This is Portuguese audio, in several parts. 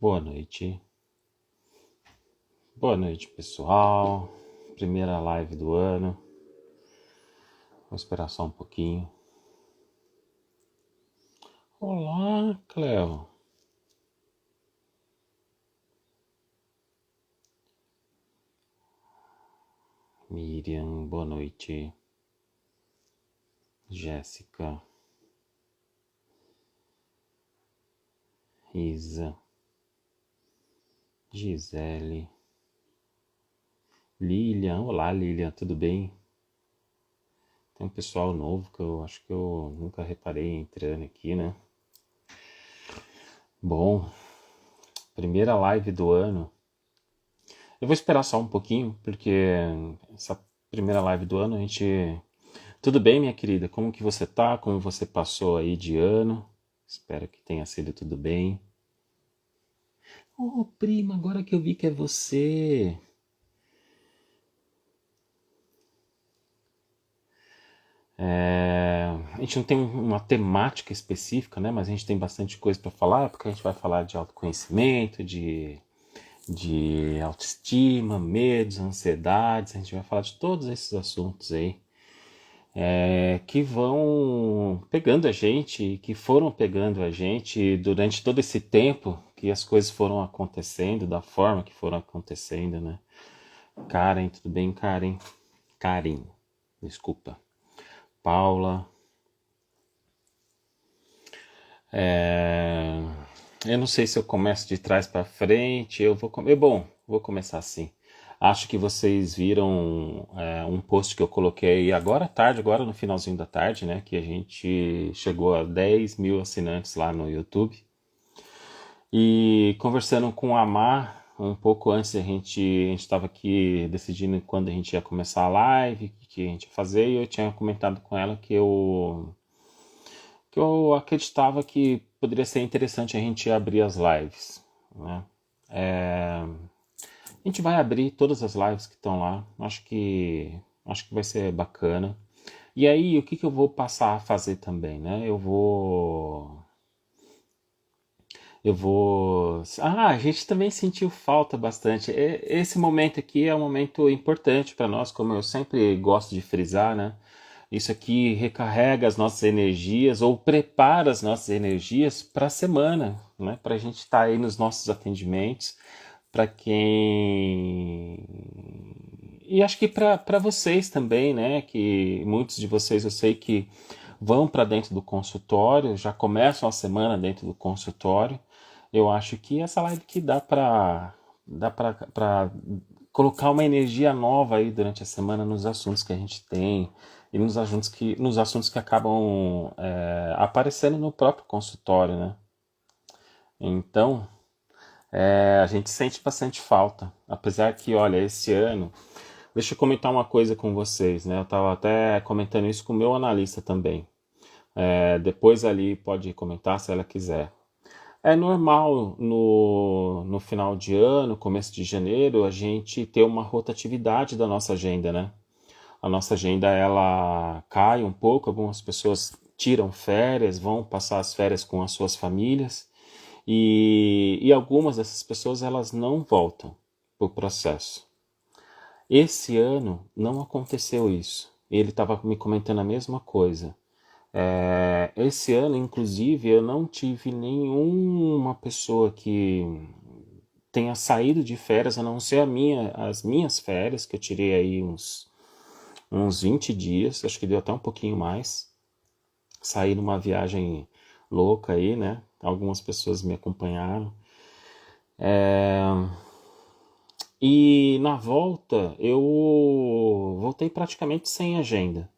Boa noite. Boa noite, pessoal. Primeira live do ano. Vou esperar só um pouquinho. Olá, Cleo. Miriam, boa noite. Jéssica. Isa. Gisele. Lilian. Olá, Lilian, tudo bem? Tem um pessoal novo que eu acho que eu nunca reparei entrando aqui, né? Bom, primeira live do ano. Eu vou esperar só um pouquinho, porque essa primeira live do ano a gente... Tudo bem, minha querida? Como que você tá? Como você passou aí de ano? Espero que tenha sido tudo bem. Oh, prima, agora que eu vi que é você. A gente não tem uma temática específica, né? Mas a gente tem bastante coisa para falar, porque a gente vai falar de autoconhecimento, de autoestima, medos, ansiedades. A gente vai falar de todos esses assuntos aí. Que vão pegando a gente, que foram pegando a gente durante todo esse tempo que as coisas foram acontecendo, da forma que foram acontecendo, né? Karen, tudo bem, Karen? Karen, desculpa. Paula. Eu não sei se eu começo de trás para frente, vou começar assim. Acho que vocês viram um post que eu coloquei agora à tarde, agora no finalzinho da tarde, né? Que a gente chegou a 10 mil assinantes lá no YouTube. E conversando com a Mar, um pouco antes a gente estava aqui decidindo quando a gente ia começar a live, o que a gente ia fazer, e eu tinha comentado com ela que eu acreditava que poderia ser interessante a gente abrir as lives, né? A gente vai abrir todas as lives que estão lá. Acho que vai ser bacana. E aí, o que eu vou passar a fazer também, né? A gente também sentiu falta bastante. Esse momento aqui é um momento importante para nós, como eu sempre gosto de frisar, né? Isso aqui recarrega as nossas energias ou prepara as nossas energias para a semana, né? Para a gente estar aí nos nossos atendimentos, para quem e acho que para vocês também, né? Que muitos de vocês eu sei que vão para dentro do consultório, já começam a semana dentro do consultório. Eu acho que essa live que dá para colocar uma energia nova aí durante a semana nos assuntos que a gente tem e nos assuntos que acabam aparecendo no próprio consultório, né? Então, a gente sente bastante falta, apesar que, olha, esse ano, deixa eu comentar uma coisa com vocês, né? Eu estava até comentando isso com o meu analista também. Depois ali pode comentar se ela quiser. É normal no final de ano, começo de janeiro, a gente ter uma rotatividade da nossa agenda, né? A nossa agenda ela cai um pouco, algumas pessoas tiram férias, vão passar as férias com as suas famílias e algumas dessas pessoas elas não voltam para o processo. Esse ano não aconteceu isso. Ele estava me comentando a mesma coisa. Esse ano, inclusive, eu não tive nenhuma pessoa que tenha saído de férias, a não ser as minhas férias, que eu tirei aí uns 20 dias, acho que deu até um pouquinho mais. Saí numa viagem louca aí, né? Algumas pessoas me acompanharam. E na volta eu voltei praticamente sem agenda,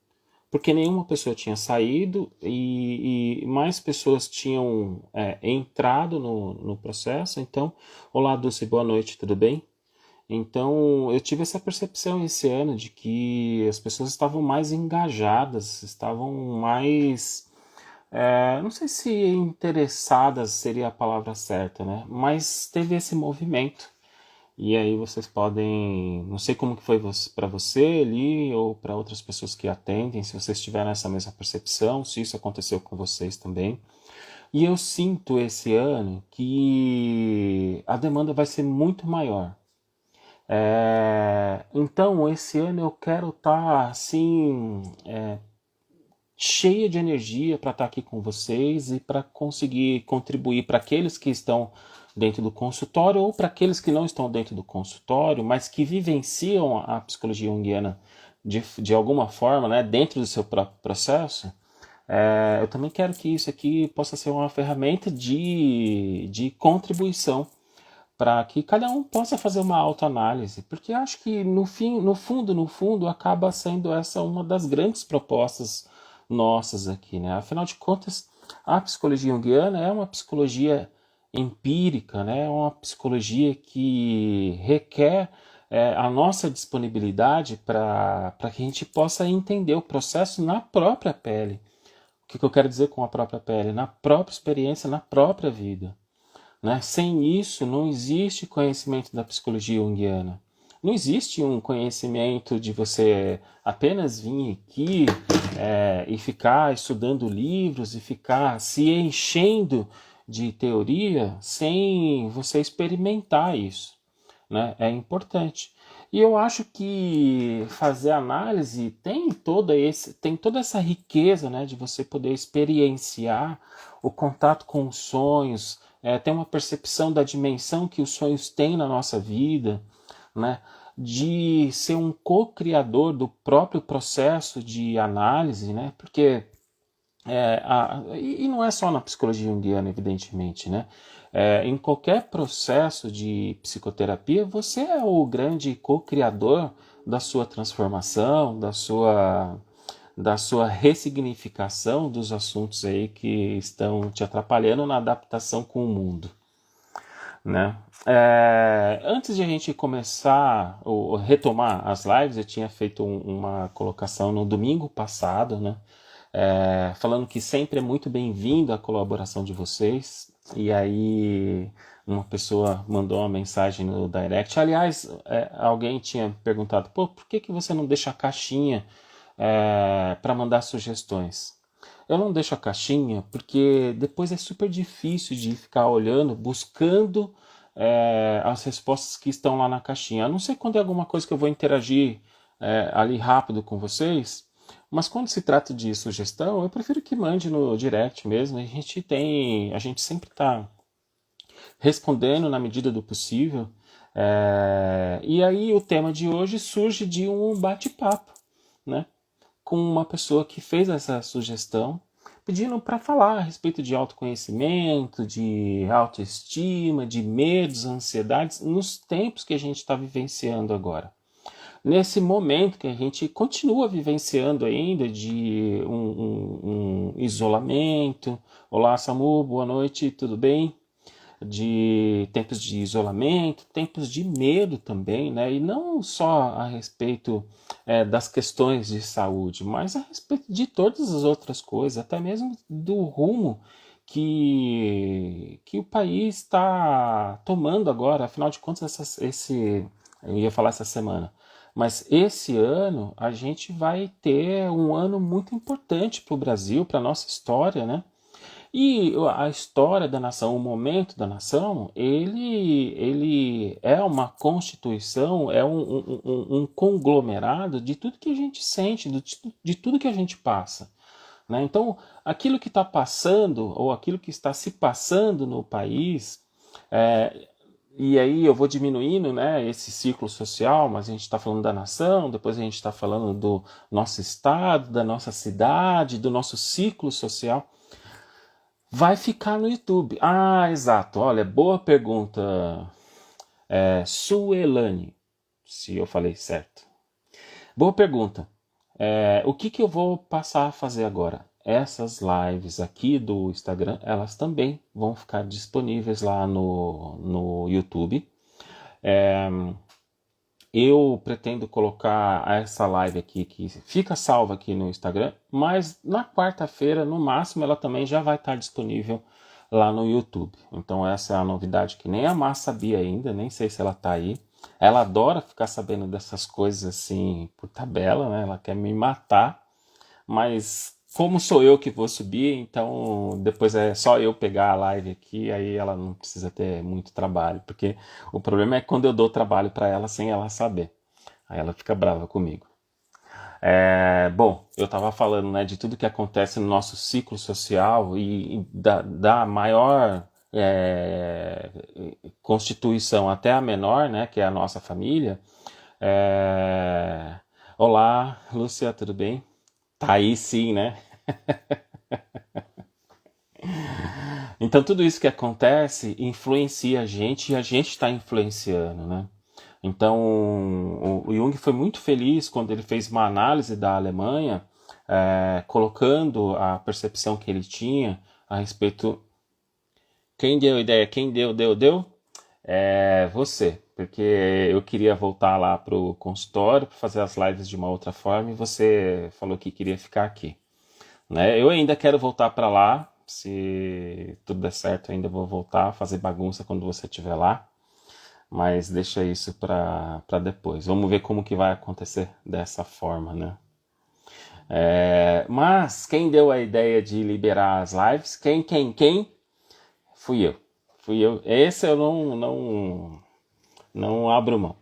porque nenhuma pessoa tinha saído e mais pessoas tinham entrado no processo. Então, olá Dulce, boa noite, tudo bem? Então, eu tive essa percepção esse ano de que as pessoas estavam mais engajadas, estavam mais. Não sei se interessadas seria a palavra certa, né? Mas teve esse movimento. E aí vocês podem, não sei como que foi para você ali ou para outras pessoas que atendem, se vocês tiveram essa mesma percepção, se isso aconteceu com vocês também. E eu sinto esse ano que a demanda vai ser muito maior. Então, esse ano eu quero estar assim, cheia de energia para estar aqui com vocês e para conseguir contribuir para aqueles que estão dentro do consultório ou para aqueles que não estão dentro do consultório, mas que vivenciam a psicologia junguiana de alguma forma, né, dentro do seu próprio processo. Eu também quero que isso aqui possa ser uma ferramenta de contribuição para que cada um possa fazer uma autoanálise, porque eu acho que no fundo, acaba sendo essa uma das grandes propostas nossas aqui, né? Afinal de contas, a psicologia junguiana é uma psicologia empírica, né? É uma psicologia que requer a nossa disponibilidade para que a gente possa entender o processo na própria pele. O que eu quero dizer com a própria pele? Na própria experiência, na própria vida. Né? Sem isso, não existe conhecimento da psicologia junguiana. Não existe um conhecimento de você apenas vir aqui e ficar estudando livros e ficar se enchendo de teoria sem você experimentar isso. Né? É importante. E eu acho que fazer análise tem toda essa riqueza, né, de você poder experienciar o contato com os sonhos, ter uma percepção da dimensão que os sonhos têm na nossa vida, né, de ser um co-criador do próprio processo de análise, né, porque e não é só na psicologia junguiana, evidentemente, né? Em qualquer processo de psicoterapia, você é o grande co-criador da sua transformação, da sua ressignificação dos assuntos aí que estão te atrapalhando na adaptação com o mundo, né? Antes de a gente começar ou retomar as lives, eu tinha feito uma colocação no domingo passado, né? Falando que sempre é muito bem-vindo a colaboração de vocês. E aí uma pessoa mandou uma mensagem no direct. Aliás, alguém tinha perguntado, pô, por que você não deixa a caixinha para mandar sugestões? Eu não deixo a caixinha porque depois é super difícil de ficar olhando, buscando as respostas que estão lá na caixinha. A não ser quando é alguma coisa que eu vou interagir ali rápido com vocês, mas quando se trata de sugestão, eu prefiro que mande no direct mesmo. A gente sempre está respondendo na medida do possível. E aí o tema de hoje surge de um bate-papo, né, com uma pessoa que fez essa sugestão, pedindo para falar a respeito de autoconhecimento, de autoestima, de medos, ansiedades, nos tempos que a gente está vivenciando agora. Nesse momento que a gente continua vivenciando ainda de um isolamento. Olá, Samu, boa noite, tudo bem? De tempos de isolamento, tempos de medo também, né? E não só a respeito das questões de saúde, mas a respeito de todas as outras coisas, até mesmo do rumo que o país está tomando agora. Afinal de contas, eu ia falar essa semana, mas esse ano a gente vai ter um ano muito importante para o Brasil, para a nossa história, né? E a história da nação, o momento da nação, ele é uma constituição, é um conglomerado de tudo que a gente sente, de tudo que a gente passa. Né? Então, aquilo que está passando, ou aquilo que está se passando no país, é, e aí eu vou diminuindo, né, esse ciclo social, mas a gente está falando da nação, depois a gente está falando do nosso estado, da nossa cidade, do nosso ciclo social. Vai ficar no YouTube. Ah, exato. Olha, boa pergunta, Suelane, se eu falei certo. Boa pergunta. O que eu vou passar a fazer agora? Essas lives aqui do Instagram, elas também vão ficar disponíveis lá no YouTube. Eu pretendo colocar essa live aqui, que fica salva aqui no Instagram, mas na quarta-feira, no máximo, ela também já vai estar disponível lá no YouTube. Então essa é a novidade que nem a Má sabia ainda, nem sei se ela está aí. Ela adora ficar sabendo dessas coisas assim por tabela, né? Ela quer me matar, mas como sou eu que vou subir, então depois é só eu pegar a live aqui, aí ela não precisa ter muito trabalho, porque o problema é quando eu dou trabalho para ela sem ela saber. Aí ela fica brava comigo. Bom, eu estava falando, né, de tudo que acontece no nosso ciclo social e da maior constituição até a menor, né, que é a nossa família. É, Olá, Lúcia, tudo bem? Tá aí sim, né? Então tudo isso que acontece influencia a gente e a gente está influenciando, né? Então o Jung foi muito feliz quando ele fez uma análise da Alemanha, colocando a percepção que ele tinha a respeito. Quem deu a ideia? Quem deu? É você, porque eu queria voltar lá pro consultório para fazer as lives de uma outra forma e você falou que queria ficar aqui, né? Eu ainda quero voltar para lá, se tudo der certo, eu ainda vou voltar a fazer bagunça quando você estiver lá, mas deixa isso para depois. Vamos ver como que vai acontecer dessa forma, né? Mas quem deu a ideia de liberar as lives? Quem? Fui eu. Fui eu. Esse eu não abro mão,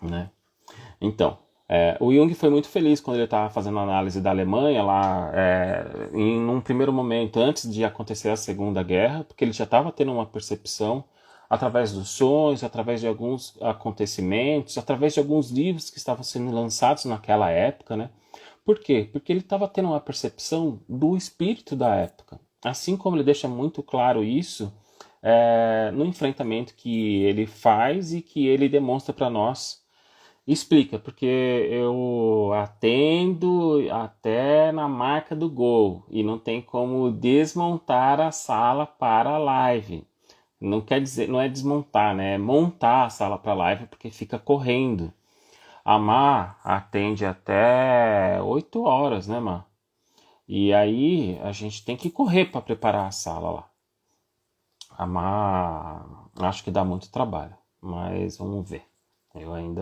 né? Então, o Jung foi muito feliz quando ele estava fazendo a análise da Alemanha lá, em um primeiro momento, antes de acontecer a Segunda Guerra, porque ele já estava tendo uma percepção através dos sonhos, através de alguns acontecimentos, através de alguns livros que estavam sendo lançados naquela época, né? Por quê? Porque ele estava tendo uma percepção do espírito da época. Assim como ele deixa muito claro isso no enfrentamento que ele faz e que ele demonstra para nós. Explica, porque eu atendo até na marca do gol e não tem como desmontar a sala para a live. Não quer dizer, não é desmontar, né? É montar a sala para a live porque fica correndo. A Má atende até 8 horas, né, Má? E aí a gente tem que correr para preparar a sala lá. A Má acho que dá muito trabalho, mas vamos ver. Eu ainda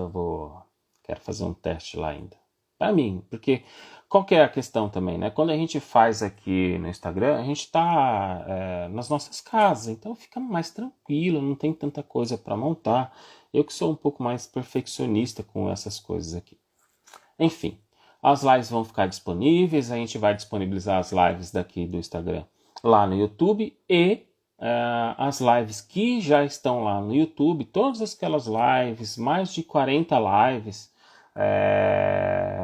quero fazer um teste lá ainda. Para mim, porque qual que é a questão também, né? Quando a gente faz aqui no Instagram, a gente está nas nossas casas, então fica mais tranquilo, não tem tanta coisa para montar. Eu que sou um pouco mais perfeccionista com essas coisas aqui. Enfim, as lives vão ficar disponíveis, a gente vai disponibilizar as lives daqui do Instagram lá no YouTube e as lives que já estão lá no YouTube, todas aquelas lives, mais de 40 lives,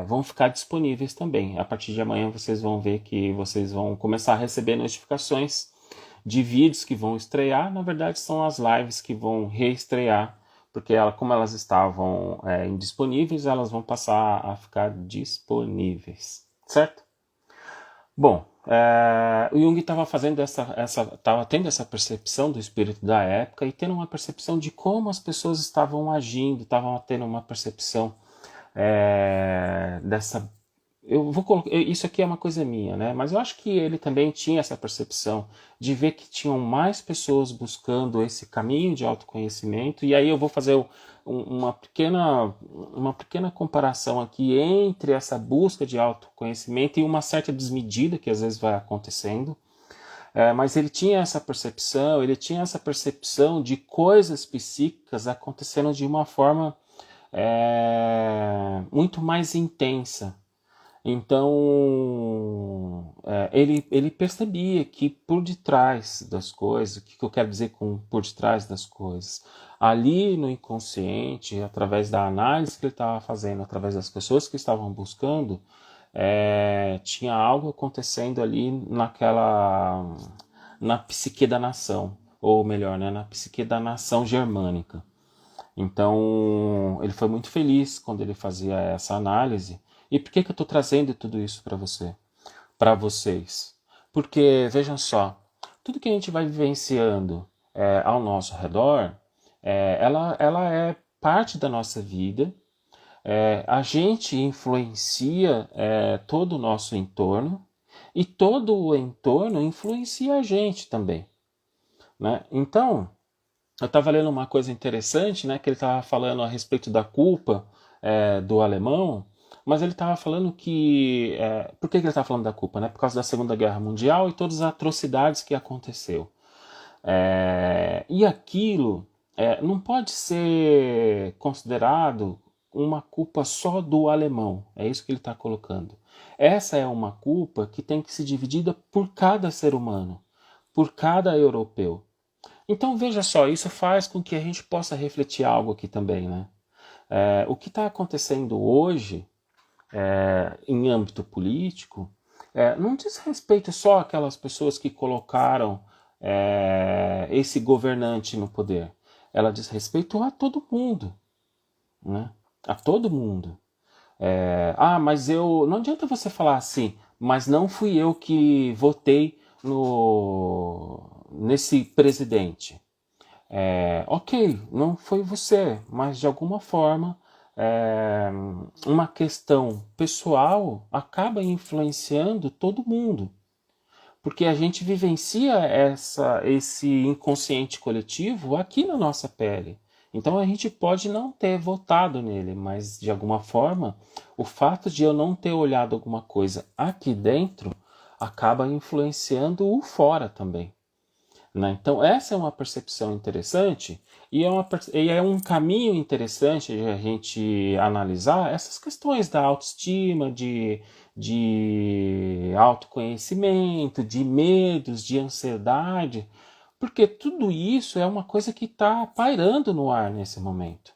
vão ficar disponíveis também. A partir de amanhã vocês vão ver que vocês vão começar a receber notificações de vídeos que vão estrear. Na verdade, são as lives que vão reestrear, porque como elas estavam indisponíveis, elas vão passar a ficar disponíveis, certo? Bom, o Jung estava fazendo estava tendo essa percepção do espírito da época e tendo uma percepção de como as pessoas estavam agindo, estavam tendo uma percepção dessa. Eu vou colocar, isso aqui é uma coisa minha, né? Mas eu acho que ele também tinha essa percepção de ver que tinham mais pessoas buscando esse caminho de autoconhecimento. E aí eu vou fazer uma pequena comparação aqui entre essa busca de autoconhecimento e uma certa desmedida que às vezes vai acontecendo. Mas ele tinha essa percepção de coisas psíquicas acontecendo de uma forma muito mais intensa. Então, ele percebia que por detrás das coisas, o que eu quero dizer com por detrás das coisas? Ali no inconsciente, através da análise que ele estava fazendo, através das pessoas que estavam buscando, tinha algo acontecendo ali na psique da nação, ou melhor, né, na psique da nação germânica. Então, ele foi muito feliz quando ele fazia essa análise. E por que eu estou trazendo tudo isso para vocês? Porque, vejam só, tudo que a gente vai vivenciando ao nosso redor, ela é parte da nossa vida. A gente influencia todo o nosso entorno e todo o entorno influencia a gente também, né? Então, eu estava lendo uma coisa interessante, né, que ele estava falando a respeito da culpa do alemão, Mas ele estava falando que... por que ele estava falando da culpa? Né? Por causa da Segunda Guerra Mundial e todas as atrocidades que aconteceu. E aquilo não pode ser considerado uma culpa só do alemão. É isso que ele está colocando. Essa é uma culpa que tem que ser dividida por cada ser humano, por cada europeu. Então veja só, isso faz com que a gente possa refletir algo aqui também, né? O que está acontecendo hoje em âmbito político não diz respeito só àquelas pessoas que colocaram esse governante no poder. Ela diz respeito a todo mundo, né? A todo mundo. Mas eu... Não adianta você falar assim, mas não fui eu que votei nesse presidente. Ok, não foi você, mas de alguma forma uma questão pessoal acaba influenciando todo mundo. Porque a gente vivencia esse inconsciente coletivo aqui na nossa pele. Então a gente pode não ter votado nele, mas de alguma forma o fato de eu não ter olhado alguma coisa aqui dentro acaba influenciando o fora também. Né? Então essa é uma percepção interessante e é um caminho interessante de a gente analisar essas questões da autoestima, de autoconhecimento, de medos, de ansiedade, porque tudo isso é uma coisa que está pairando no ar nesse momento.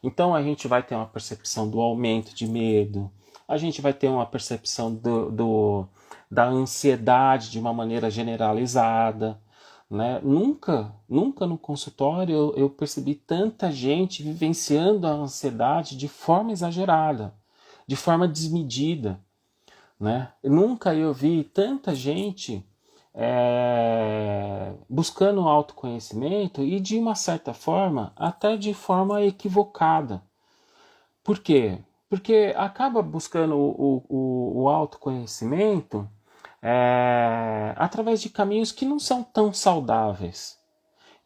Então a gente vai ter uma percepção do aumento de medo, a gente vai ter uma percepção da ansiedade de uma maneira generalizada. Né? Nunca no consultório eu percebi tanta gente vivenciando a ansiedade de forma exagerada, de forma desmedida. Né? Nunca eu vi tanta gente buscando autoconhecimento e de uma certa forma, até de forma equivocada. Por quê? Porque acaba buscando o autoconhecimento através de caminhos que não são tão saudáveis.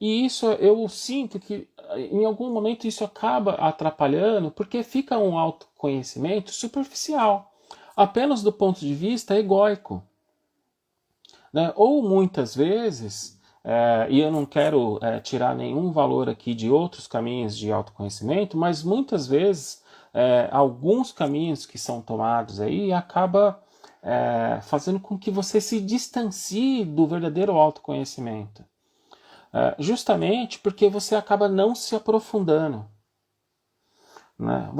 E isso eu sinto que em algum momento isso acaba atrapalhando, porque fica um autoconhecimento superficial, apenas do ponto de vista egóico. Né? Ou muitas vezes, e eu não quero tirar nenhum valor aqui de outros caminhos de autoconhecimento, mas muitas vezes alguns caminhos que são tomados aí acaba fazendo com que você se distancie do verdadeiro autoconhecimento. Justamente porque você acaba não se aprofundando. Né?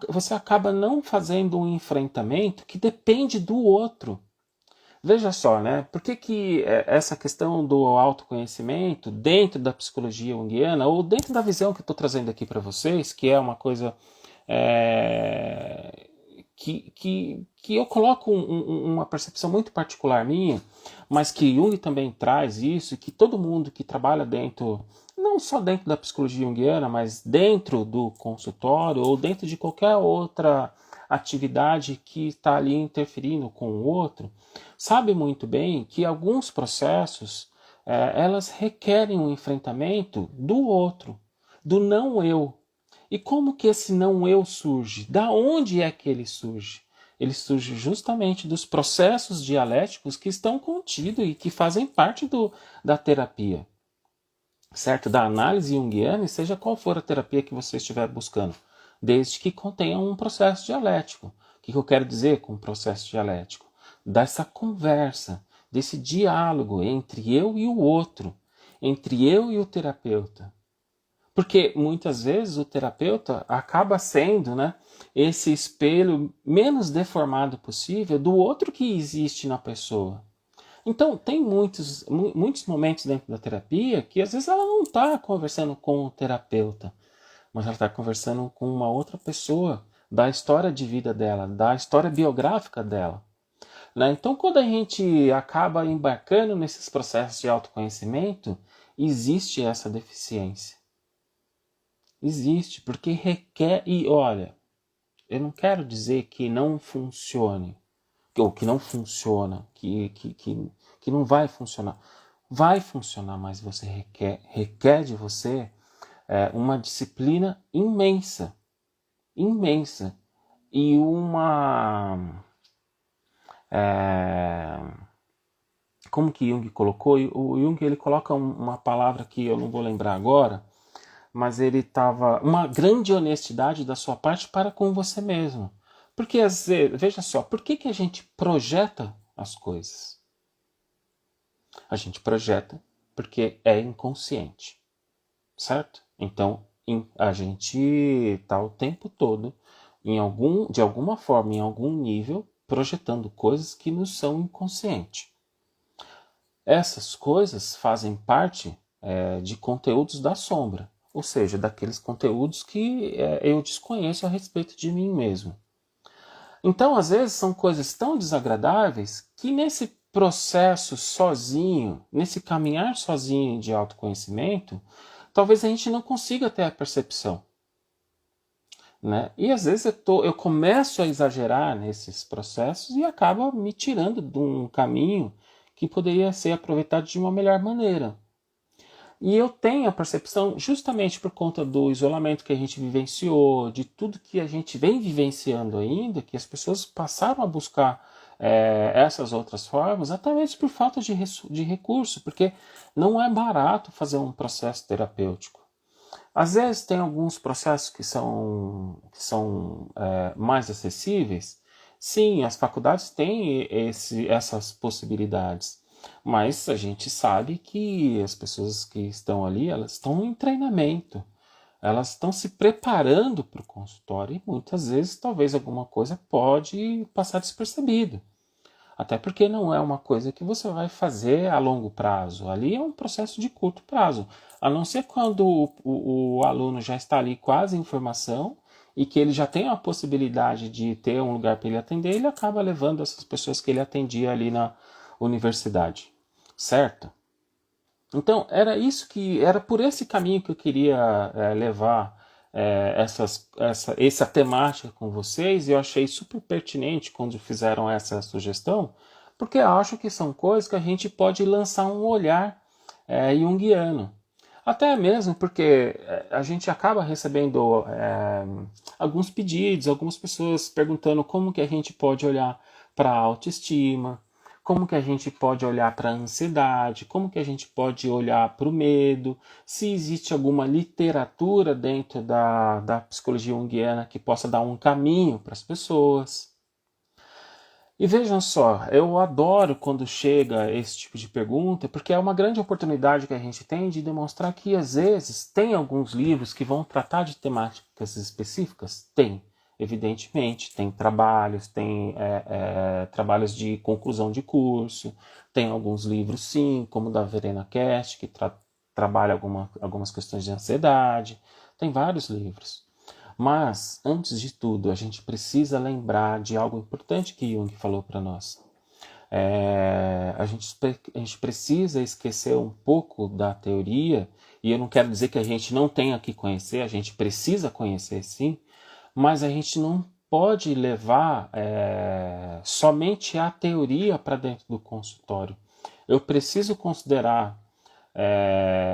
Você acaba não fazendo um enfrentamento que depende do outro. Veja só, né? Por que essa questão do autoconhecimento dentro da psicologia junguiana, ou dentro da visão que eu estou trazendo aqui para vocês, que é uma coisa que eu coloco uma percepção muito particular minha, mas que Jung também traz isso, e que todo mundo que trabalha dentro, não só dentro da psicologia junguiana, mas dentro do consultório ou dentro de qualquer outra atividade que está ali interferindo com o outro, sabe muito bem que alguns processos elas requerem um enfrentamento do outro, do não eu. E como que esse não eu surge? Da onde é que ele surge? Ele surge justamente dos processos dialéticos que estão contidos e que fazem parte da terapia, certo? Da análise junguiana, e seja qual for a terapia que você estiver buscando, desde que contenha um processo dialético. O que eu quero dizer com processo dialético? Dessa conversa, desse diálogo entre eu e o outro, entre eu e o terapeuta. Porque muitas vezes o terapeuta acaba sendo, né, esse espelho menos deformado possível do outro que existe na pessoa. Então, tem muitos momentos dentro da terapia que às vezes ela não está conversando com o terapeuta, mas ela está conversando com uma outra pessoa, da história de vida dela, da história biográfica dela. Né? Então, quando a gente acaba embarcando nesses processos de autoconhecimento, existe essa deficiência. Existe, porque requer. E olha, eu não quero dizer que não funcione, ou que não funciona, que não vai funcionar. Vai funcionar, mas você requer de você uma disciplina imensa, imensa. e uma... é, como que Jung colocou? O Jung ele coloca uma palavra que eu não vou lembrar agora, mas ele estava... Uma grande honestidade da sua parte para com você mesmo. Porque, às vezes, veja só, por que, que a gente projeta as coisas? A gente projeta porque é inconsciente, certo? Então, a gente está o tempo todo, de alguma forma, em algum nível, projetando coisas que nos são inconscientes. Essas coisas fazem parte de conteúdos da sombra, ou seja, daqueles conteúdos que eu desconheço a respeito de mim mesmo. Então, às vezes, são coisas tão desagradáveis que nesse processo sozinho, nesse caminhar sozinho de autoconhecimento, talvez a gente não consiga ter a percepção. Né? E às vezes eu começo a exagerar nesses processos e acaba me tirando de um caminho que poderia ser aproveitado de uma melhor maneira. E eu tenho a percepção, justamente por conta do isolamento que a gente vivenciou, de tudo que a gente vem vivenciando ainda, que as pessoas passaram a buscar essas outras formas, até mesmo por falta de recurso, porque não é barato fazer um processo terapêutico. Às vezes tem alguns processos que são mais acessíveis. Sim, as faculdades têm essas possibilidades, mas a gente sabe que as pessoas que estão ali, elas estão em treinamento, elas estão se preparando para o consultório e muitas vezes talvez alguma coisa pode passar despercebido. Até porque não é uma coisa que você vai fazer a longo prazo. Ali é um processo de curto prazo. A não ser quando o aluno já está ali quase em formação e que ele já tem a possibilidade de ter um lugar para ele atender, ele acaba levando essas pessoas que ele atendia ali na universidade. Certo? Então, era por esse caminho que eu queria levar essa temática com vocês, e eu achei super pertinente quando fizeram essa sugestão, porque eu acho que são coisas que a gente pode lançar um olhar junguiano. Até mesmo porque a gente acaba recebendo alguns pedidos, algumas pessoas perguntando como que a gente pode olhar para a autoestima, como que a gente pode olhar para a ansiedade, como que a gente pode olhar para o medo, se existe alguma literatura dentro da psicologia junguiana que possa dar um caminho para as pessoas. E vejam só, eu adoro quando chega esse tipo de pergunta, porque é uma grande oportunidade que a gente tem de demonstrar que às vezes tem alguns livros que vão tratar de temáticas específicas? Tem, evidentemente, tem trabalhos, tem trabalhos de conclusão de curso, tem alguns livros sim, como o da Verena Cast, que trabalha algumas questões de ansiedade, tem vários livros. Mas, antes de tudo, a gente precisa lembrar de algo importante que Jung falou para nós. A gente precisa esquecer um pouco da teoria, e eu não quero dizer que a gente não tenha que conhecer, a gente precisa conhecer sim, mas a gente não pode levar somente a teoria para dentro do consultório. Eu preciso considerar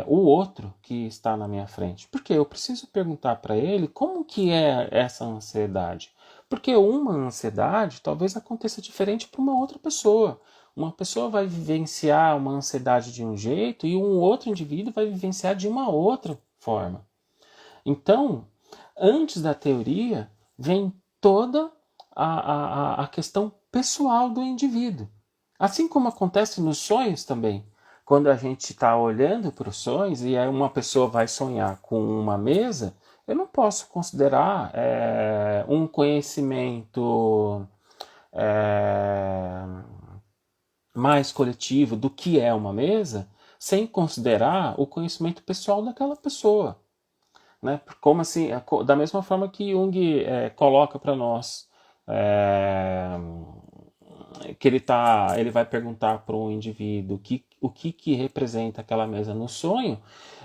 o outro que está na minha frente. Porque eu preciso perguntar para ele como que é essa ansiedade. Porque uma ansiedade talvez aconteça diferente para uma outra pessoa. Uma pessoa vai vivenciar uma ansiedade de um jeito e um outro indivíduo vai vivenciar de uma outra forma. Então, antes da teoria, vem toda a questão pessoal do indivíduo. Assim como acontece nos sonhos também. Quando a gente está olhando para os sonhos e aí uma pessoa vai sonhar com uma mesa, eu não posso considerar um conhecimento é, mais coletivo do que é uma mesa, sem considerar o conhecimento pessoal daquela pessoa. Né? Como assim? Da mesma forma que Jung coloca para nós é, que ele vai perguntar para um indivíduo o que representa aquela mesa no sonho,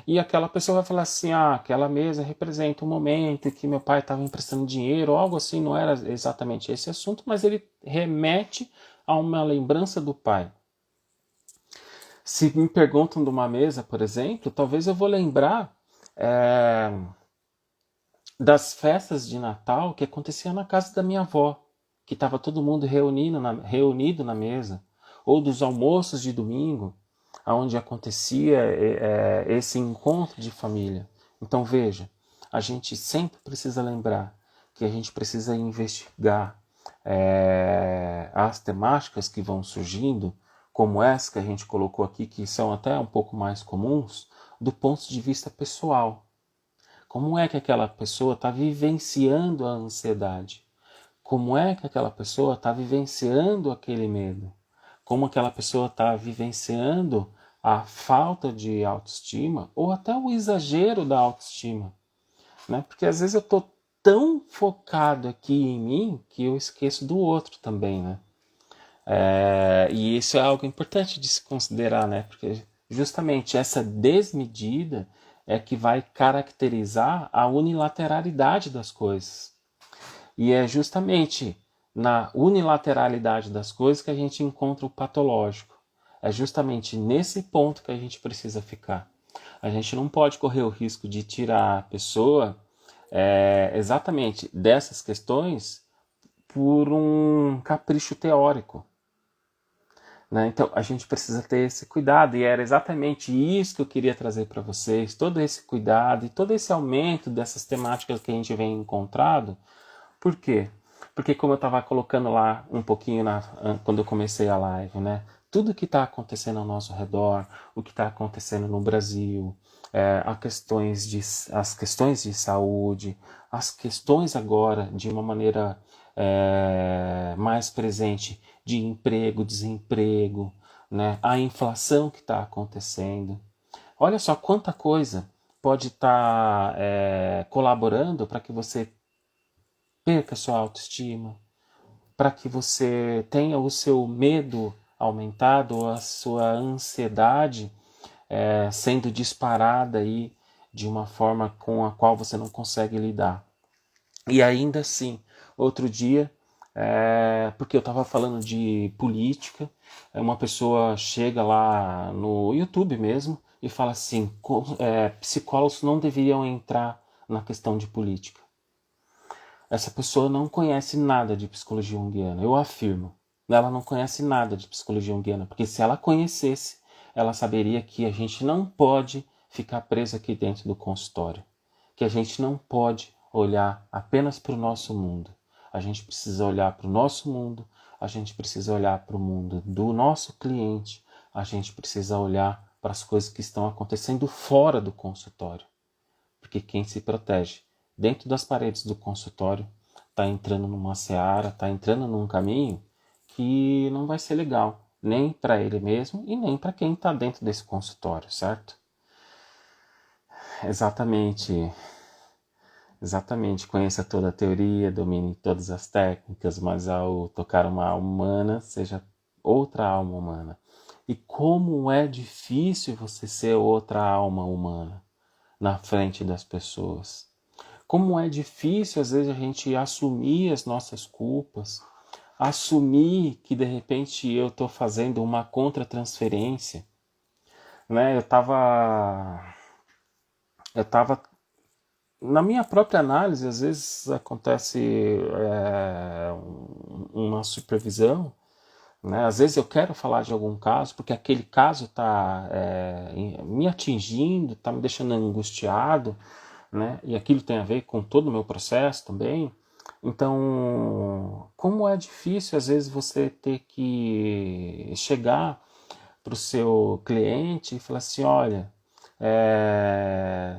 e aquela pessoa vai falar assim, aquela mesa representa um momento que meu pai estava emprestando dinheiro, ou algo assim, não era exatamente esse assunto, mas ele remete a uma lembrança do pai. Se me perguntam de uma mesa, por exemplo, talvez eu vou lembrar é, das festas de Natal que acontecia na casa da minha avó, que estava todo mundo reunido na mesa, ou dos almoços de domingo, onde acontecia esse encontro de família. Então veja, a gente sempre precisa lembrar que a gente precisa investigar as temáticas que vão surgindo, como essa que a gente colocou aqui, que são até um pouco mais comuns, do ponto de vista pessoal. Como é que aquela pessoa está vivenciando a ansiedade? Como é que aquela pessoa está vivenciando aquele medo? Como aquela pessoa está vivenciando a falta de autoestima ou até o exagero da autoestima? Né? Porque às vezes eu estou tão focado aqui em mim que eu esqueço do outro também, né? E isso é algo importante de se considerar, né? Porque justamente essa desmedida é que vai caracterizar a unilateralidade das coisas. E é justamente na unilateralidade das coisas que a gente encontra o patológico. É justamente nesse ponto que a gente precisa ficar. A gente não pode correr o risco de tirar a pessoa exatamente dessas questões por um capricho teórico. Né? Então a gente precisa ter esse cuidado, e era exatamente isso que eu queria trazer para vocês: todo esse cuidado e todo esse aumento dessas temáticas que a gente vem encontrado. Por quê? Porque, como eu estava colocando lá um pouquinho quando eu comecei a live, né? Tudo que está acontecendo ao nosso redor, o que está acontecendo no Brasil, as questões de saúde, as questões agora de uma maneira mais presente de emprego, desemprego, né? A inflação que está acontecendo. Olha só quanta coisa pode estar colaborando para que você perca sua autoestima, para que você tenha o seu medo aumentado, a sua ansiedade sendo disparada aí de uma forma com a qual você não consegue lidar. E ainda assim, outro dia, porque eu estava falando de política, uma pessoa chega lá no YouTube mesmo e fala assim: psicólogos não deveriam entrar na questão de política. Essa pessoa não conhece nada de psicologia junguiana, eu afirmo. Ela não conhece nada de psicologia junguiana, porque se ela conhecesse, ela saberia que a gente não pode ficar preso aqui dentro do consultório, que a gente não pode olhar apenas para o nosso mundo. A gente precisa olhar para o nosso mundo, a gente precisa olhar para o mundo do nosso cliente, a gente precisa olhar para as coisas que estão acontecendo fora do consultório. Porque quem se protege dentro das paredes do consultório está entrando numa seara, está entrando num caminho que não vai ser legal, nem para ele mesmo e nem para quem está dentro desse consultório, certo? Exatamente, exatamente. Conheça toda a teoria, domine todas as técnicas, mas ao tocar uma alma humana, seja outra alma humana. E como é difícil você ser outra alma humana na frente das pessoas. Como é difícil às vezes a gente assumir as nossas culpas, assumir que de repente eu estou fazendo uma contra-transferência, né? Eu tava na minha própria análise, às vezes acontece uma supervisão, né? Às vezes eu quero falar de algum caso porque aquele caso está me atingindo, está me deixando angustiado, né? E aquilo tem a ver com todo o meu processo também. Então, como é difícil às vezes você ter que chegar para o seu cliente e falar assim: olha,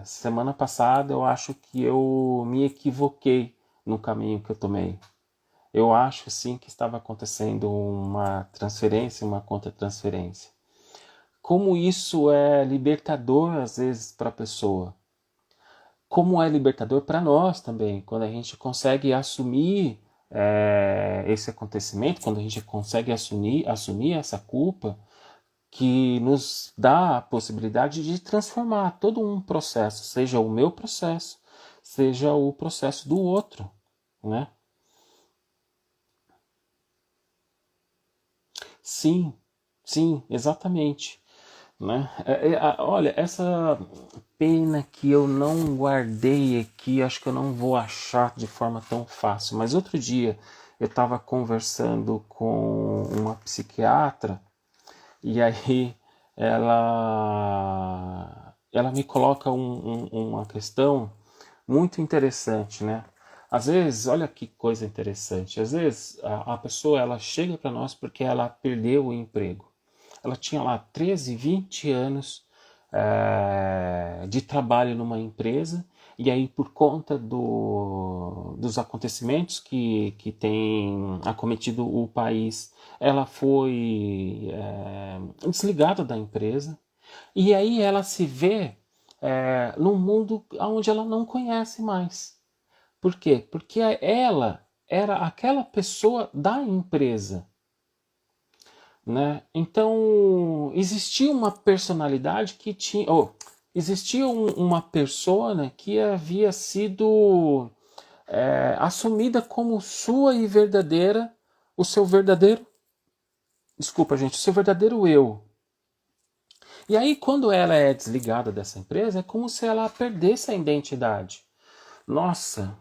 semana passada eu acho que eu me equivoquei no caminho que eu tomei. Eu acho sim que estava acontecendo uma transferência, uma contra-transferência. Como isso é libertador às vezes para a pessoa. Como é libertador para nós também, quando a gente consegue assumir esse acontecimento, quando a gente consegue assumir essa culpa, que nos dá a possibilidade de transformar todo um processo, seja o meu processo, seja o processo do outro, né? Sim, sim, exatamente. né? Olha, essa pena que eu não guardei aqui, acho que eu não vou achar de forma tão fácil. Mas outro dia eu estava conversando com uma psiquiatra e aí ela me coloca uma questão muito interessante, né? Às vezes, olha que coisa interessante. Às vezes a pessoa ela chega para nós porque ela perdeu o emprego. Ela tinha lá 13, 20 anos de trabalho numa empresa, e aí por conta dos acontecimentos que tem acometido o país, ela foi desligada da empresa, e aí ela se vê num mundo onde ela não conhece mais. Por quê? Porque ela era aquela pessoa da empresa, né? Então existia uma personalidade que tinha, existia uma persona que havia sido assumida como sua e verdadeira, o seu verdadeiro, desculpa gente, o seu verdadeiro eu. E aí quando ela é desligada dessa empresa, é como se ela perdesse a identidade. Nossa,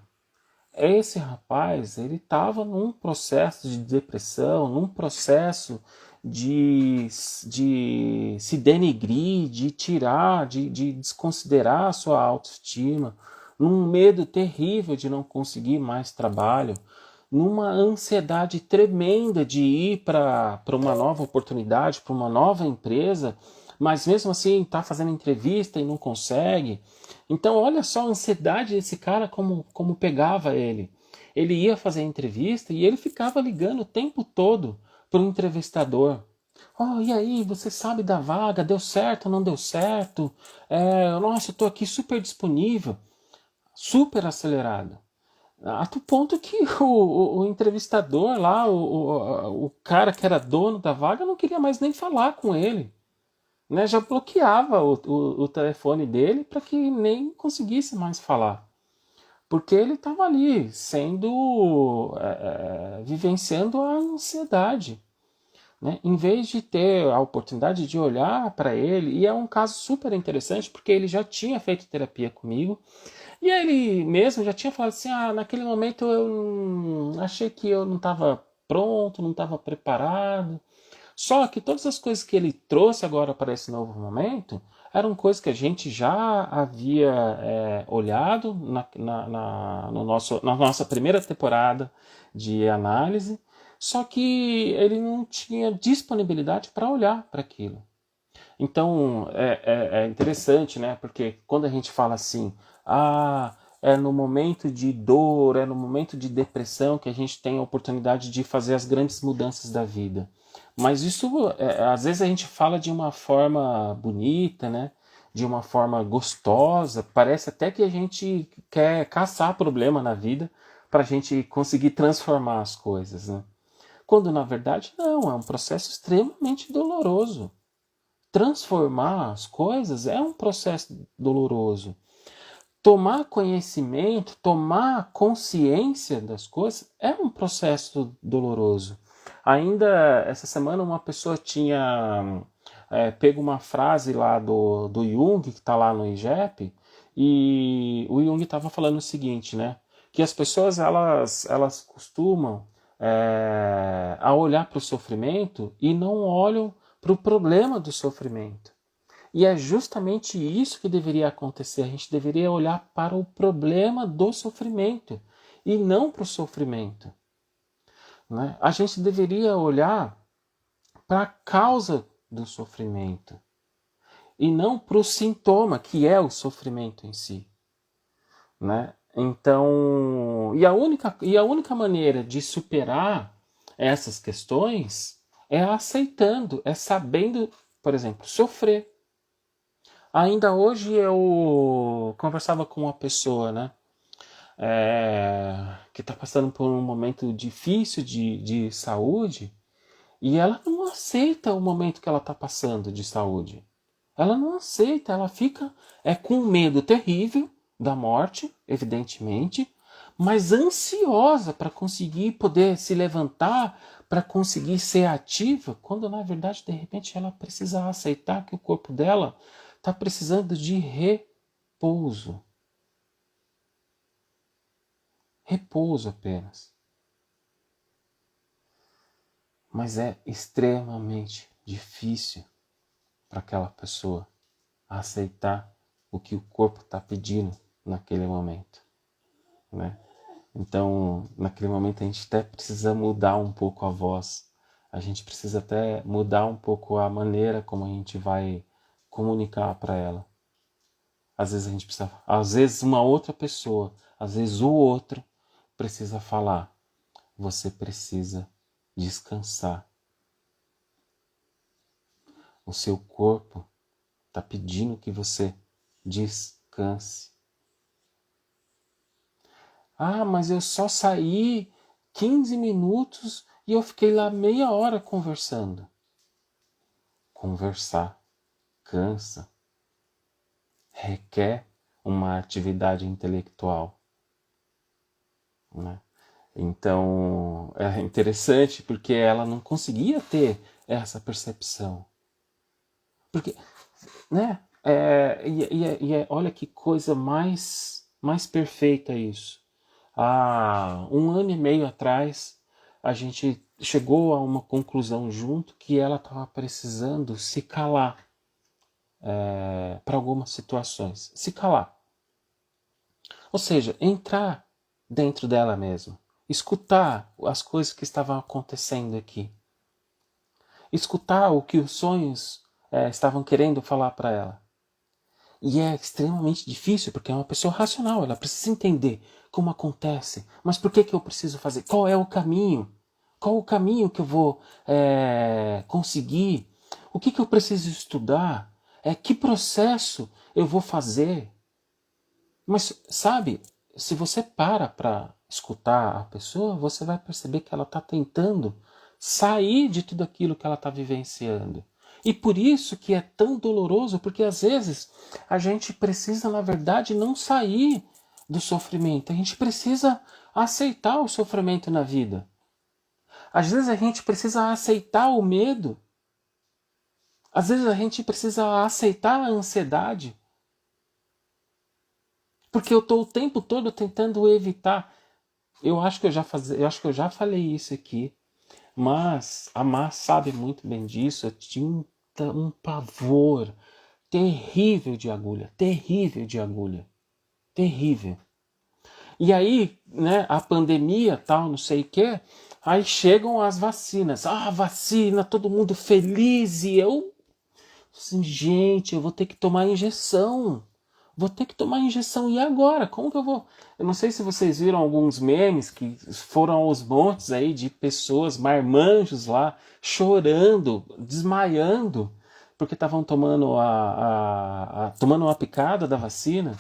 esse rapaz, ele estava num processo de depressão, num processo de se denegrir, de tirar, de desconsiderar a sua autoestima, num medo terrível de não conseguir mais trabalho, numa ansiedade tremenda de ir para uma nova oportunidade, para uma nova empresa, mas mesmo assim está fazendo entrevista e não consegue. Então, olha só a ansiedade desse cara, como pegava ele. Ele ia fazer entrevista e ele ficava ligando o tempo todo para o entrevistador. Oh, e aí, você sabe da vaga? Deu certo ou não deu certo? Nossa, eu estou aqui super disponível, super acelerado. A do ponto que o entrevistador lá, o cara que era dono da vaga, não queria mais nem falar com ele, né? Já bloqueava o telefone dele para que nem conseguisse mais falar. Porque ele estava ali sendo vivenciando a ansiedade, né? Em vez de ter a oportunidade de olhar para ele, e é um caso super interessante porque ele já tinha feito terapia comigo e ele mesmo já tinha falado assim: naquele momento eu achei que eu não estava pronto, não estava preparado. Só que todas as coisas que ele trouxe agora para esse novo momento eram coisas que a gente já havia olhado na nossa primeira temporada de análise, só que ele não tinha disponibilidade para olhar para aquilo. Então é interessante, né? Porque quando a gente fala assim, é no momento de dor, é no momento de depressão que a gente tem a oportunidade de fazer as grandes mudanças da vida. Mas isso, às vezes a gente fala de uma forma bonita, né? De uma forma gostosa. Parece até que a gente quer caçar problema na vida para a gente conseguir transformar as coisas, né? Quando na verdade não, é um processo extremamente doloroso. Transformar as coisas é um processo doloroso. Tomar conhecimento, tomar consciência das coisas é um processo doloroso. Ainda essa semana uma pessoa tinha pego uma frase lá do Jung, que está lá no IGEP, e o Jung estava falando o seguinte, né? Que as pessoas elas costumam a olhar para o sofrimento e não olham para o problema do sofrimento. E é justamente isso que deveria acontecer. A gente deveria olhar para o problema do sofrimento e não para o sofrimento, né? A gente deveria olhar para a causa do sofrimento e não para o sintoma, que é o sofrimento em si, né? Então, e a única maneira de superar essas questões é aceitando, é sabendo, por exemplo, sofrer. Ainda hoje eu conversava com uma pessoa, né, que está passando por um momento difícil de saúde e ela não aceita o momento que ela está passando de saúde. Ela não aceita, ela fica com um medo terrível da morte, evidentemente, mas ansiosa para conseguir poder se levantar, para conseguir ser ativa, quando na verdade, de repente, ela precisa aceitar que o corpo dela está precisando de repouso. Repouso apenas. Mas é extremamente difícil para aquela pessoa aceitar o que o corpo está pedindo naquele momento, né? Então, naquele momento a gente até precisa mudar um pouco a voz, a gente precisa até mudar um pouco a maneira como a gente vai comunicar para ela. Às vezes a gente precisa, às vezes uma outra pessoa, às vezes o outro precisa falar: você precisa descansar. O seu corpo está pedindo que você descanse. Ah, mas eu só saí 15 minutos e eu fiquei lá meia hora conversando. Conversar cansa, requer uma atividade intelectual, né? Então é interessante porque ela não conseguia ter essa percepção. Porque, né? Olha que coisa mais perfeita isso. Há 1 ano e meio atrás, a gente chegou a uma conclusão junto que ela estava precisando se calar para algumas situações. Se calar. Ou seja, entrar dentro dela mesma. Escutar as coisas que estavam acontecendo aqui. Escutar o que os sonhos estavam querendo falar para ela. E é extremamente difícil, porque é uma pessoa racional, ela precisa entender como acontece. Mas por que eu preciso fazer? Qual é o caminho? Qual o caminho que eu vou conseguir? O que eu preciso estudar? Que processo eu vou fazer? Mas, sabe, se você para escutar a pessoa, você vai perceber que ela está tentando sair de tudo aquilo que ela está vivenciando. E por isso que é tão doloroso, porque às vezes a gente precisa, na verdade, não sair do sofrimento. A gente precisa aceitar o sofrimento na vida. Às vezes a gente precisa aceitar o medo. Às vezes a gente precisa aceitar a ansiedade. Porque eu estou o tempo todo tentando evitar. Eu acho que eu já falei isso aqui. Mas a Má sabe muito bem disso. Eu tinha um pavor terrível de agulha. Terrível de agulha. Terrível. E aí, né, a pandemia, tal, não sei o quê. Aí chegam as vacinas. Ah, vacina, todo mundo feliz. E eu, assim, gente, eu vou ter que tomar injeção. Vou ter que tomar injeção. E agora? Como que eu vou? Eu não sei se vocês viram alguns memes que foram aos montes aí de pessoas, marmanjos lá, chorando, desmaiando, porque estavam tomando tomando uma picada da vacina.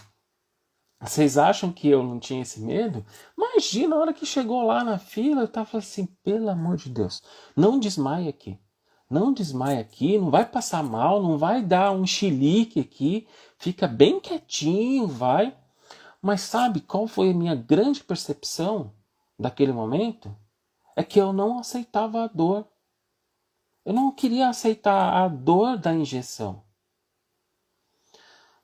Vocês acham que eu não tinha esse medo? Imagina, a hora que chegou lá na fila, eu tava assim, pelo amor de Deus, não desmaie aqui. Não desmaie aqui, não vai passar mal, não vai dar um chilique aqui, fica bem quietinho, vai. Mas sabe qual foi a minha grande percepção daquele momento? É que eu não aceitava a dor. Eu não queria aceitar a dor da injeção.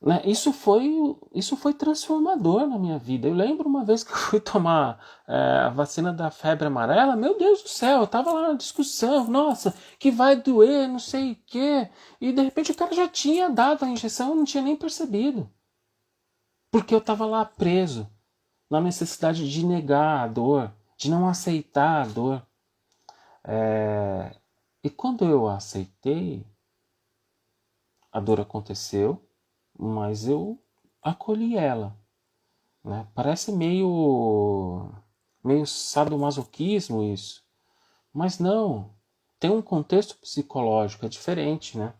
Né? Isso foi transformador na minha vida. Eu lembro uma vez que eu fui tomar a vacina da febre amarela, meu Deus do céu, eu tava lá na discussão, nossa, que vai doer, não sei o quê. E de repente o cara já tinha dado a injeção, eu não tinha nem percebido. Porque eu tava lá preso, na necessidade de negar a dor, de não aceitar a dor. E quando eu aceitei, a dor aconteceu, mas eu acolhi ela. Né? Parece meio sadomasoquismo isso. Mas não. Tem um contexto psicológico, é diferente, né?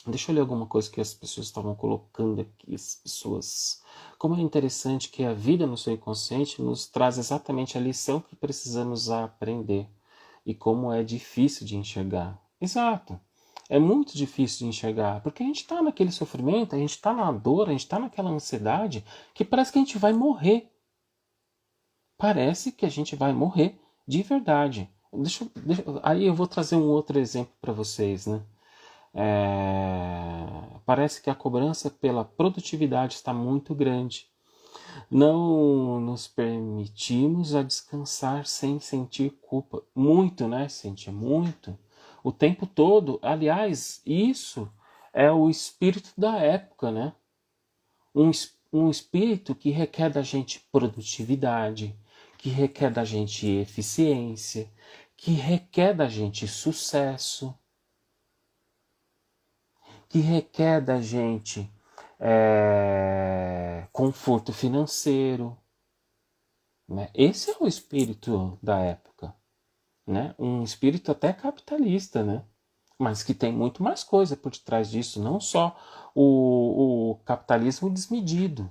Deixa eu ler alguma coisa que as pessoas estavam colocando aqui. As pessoas. Como é interessante que a vida no seu inconsciente nos traz exatamente a lição que precisamos aprender. E como é difícil de enxergar. Exato. É muito difícil de enxergar, porque a gente está naquele sofrimento, a gente está na dor, a gente está naquela ansiedade, que parece que a gente vai morrer. Parece que a gente vai morrer de verdade. Aí eu vou trazer um outro exemplo para vocês, né? Parece que a cobrança pela produtividade está muito grande. Não nos permitimos a descansar sem sentir culpa. Muito, né? Sentir muito. O tempo todo. Aliás, isso é o espírito da época, né? Um espírito que requer da gente produtividade, que requer da gente eficiência, que requer da gente sucesso, que requer da gente conforto financeiro. Né? Esse é o espírito da época. Né? Um espírito até capitalista, né? Mas que tem muito mais coisa por detrás disso, não só o capitalismo desmedido.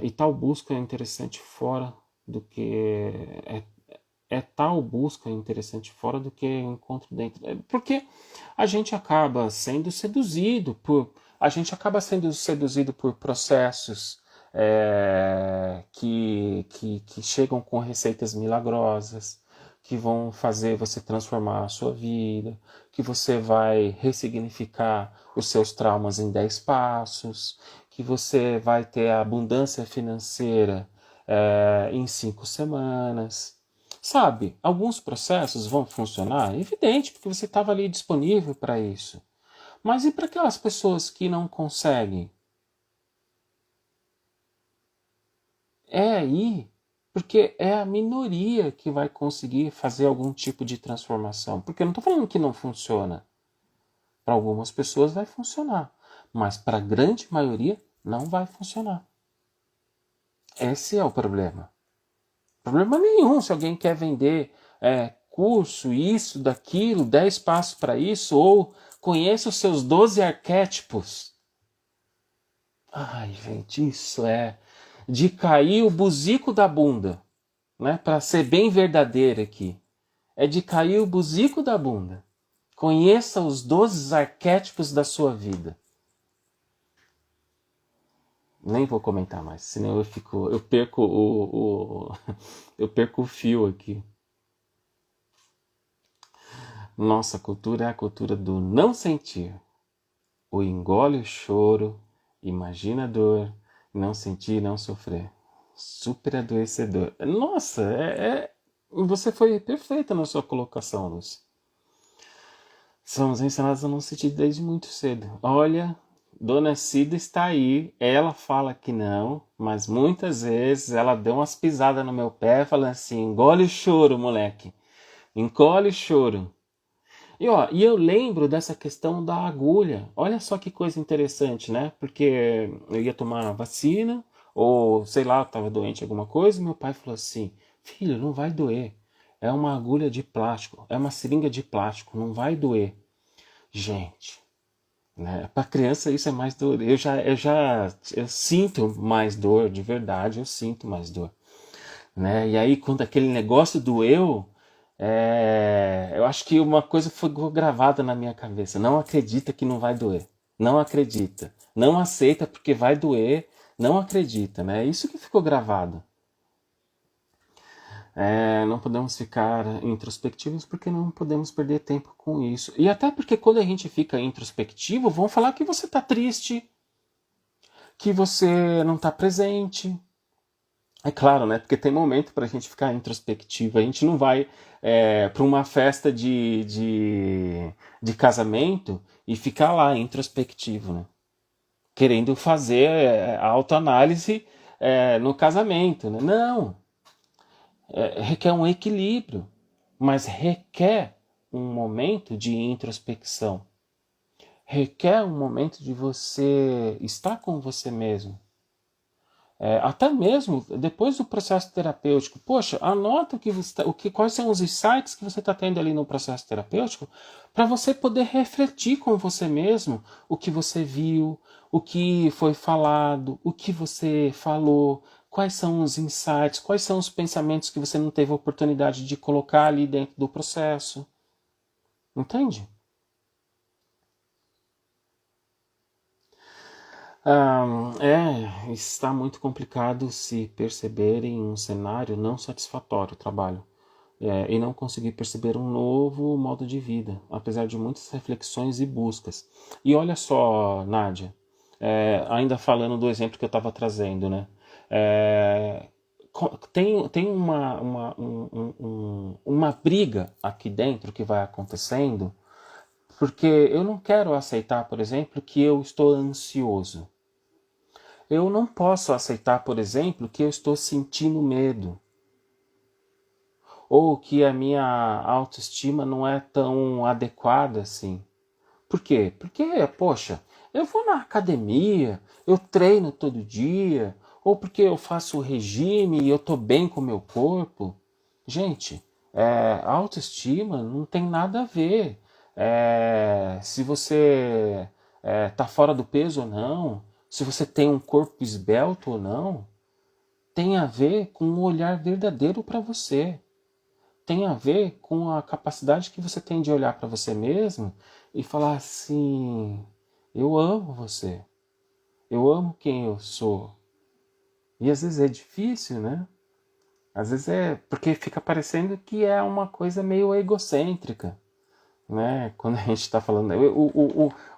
E tal busca é interessante fora do que tal busca interessante fora do que o encontro dentro. Porque a gente acaba sendo seduzido por processos que chegam com receitas milagrosas, que vão fazer você transformar a sua vida, que você vai ressignificar os seus traumas em 10 passos, que você vai ter a abundância financeira em 5 semanas. Sabe, alguns processos vão funcionar, evidente, porque você estava ali disponível para isso. Mas e para aquelas pessoas que não conseguem? É aí, porque é a minoria que vai conseguir fazer algum tipo de transformação. Porque eu não estou falando que não funciona. Para algumas pessoas vai funcionar, mas para a grande maioria não vai funcionar. Esse é o problema. Problema nenhum se alguém quer vender curso, isso, daquilo, 10 passos para isso, ou conheça os seus 12 arquétipos. Ai, gente, isso é de cair o buzico da bunda, né? Para ser bem verdadeiro aqui. É de cair o buzico da bunda. Conheça os 12 arquétipos da sua vida. Nem vou comentar mais, senão eu perco eu perco o fio aqui. Nossa cultura é a cultura do não sentir. O engole o choro, imagina a dor, não sentir, não sofrer. Super adoecedor. Nossa, você foi perfeita na sua colocação, Lúcia. Somos ensinados a não sentir desde muito cedo. Olha, Dona Cida está aí, ela fala que não, mas muitas vezes ela deu umas pisadas no meu pé falando assim, engole o choro, moleque. Engole o choro. E eu lembro dessa questão da agulha. Olha só que coisa interessante, né? Porque eu ia tomar vacina, ou sei lá, eu estava doente alguma coisa, e meu pai falou assim: filho, não vai doer. É uma agulha de plástico, é uma seringa de plástico, não vai doer. Gente, né? Para criança isso é mais dor. Eu sinto mais dor, de verdade, eu sinto mais dor. Né? E aí, quando aquele negócio doeu, eu acho que uma coisa ficou gravada na minha cabeça. Não acredita que não vai doer. Não acredita. Não aceita porque vai doer. Não acredita, né? É isso que ficou gravado. Não podemos ficar introspectivos porque não podemos perder tempo com isso. E até porque quando a gente fica introspectivo, vão falar que você está triste, que você não está presente. É claro, né? Porque tem momento para a gente ficar introspectivo. A gente não vai para uma festa de casamento e ficar lá introspectivo, né? Querendo fazer autoanálise no casamento, né? Não. Requer um equilíbrio, mas requer um momento de introspecção. Requer um momento de você estar com você mesmo. Até mesmo depois do processo terapêutico, poxa, anota quais são os insights que você está tendo ali no processo terapêutico, para você poder refletir com você mesmo o que você viu, o que foi falado, o que você falou, quais são os insights, quais são os pensamentos que você não teve a oportunidade de colocar ali dentro do processo. Entende? Está muito complicado se perceber em um cenário não satisfatório o trabalho, e não conseguir perceber um novo modo de vida, apesar de muitas reflexões e buscas. E olha só, Nádia, ainda falando do exemplo que eu estava trazendo, né? É, tem uma briga aqui dentro que vai acontecendo, porque eu não quero aceitar, por exemplo, que eu estou ansioso. Eu não posso aceitar, por exemplo, que eu estou sentindo medo, ou que a minha autoestima não é tão adequada assim. Por quê? Porque, poxa, eu vou na academia, eu treino todo dia, ou porque eu faço regime e eu tô bem com o meu corpo. Gente, autoestima não tem nada a ver. Se você tá fora do peso ou não, se você tem um corpo esbelto ou não, tem a ver com um olhar verdadeiro para você. Tem a ver com a capacidade que você tem de olhar para você mesmo e falar assim: eu amo você, eu amo quem eu sou. E às vezes é difícil, né? Às vezes é porque fica parecendo que é uma coisa meio egocêntrica, né? Quando a gente está falando.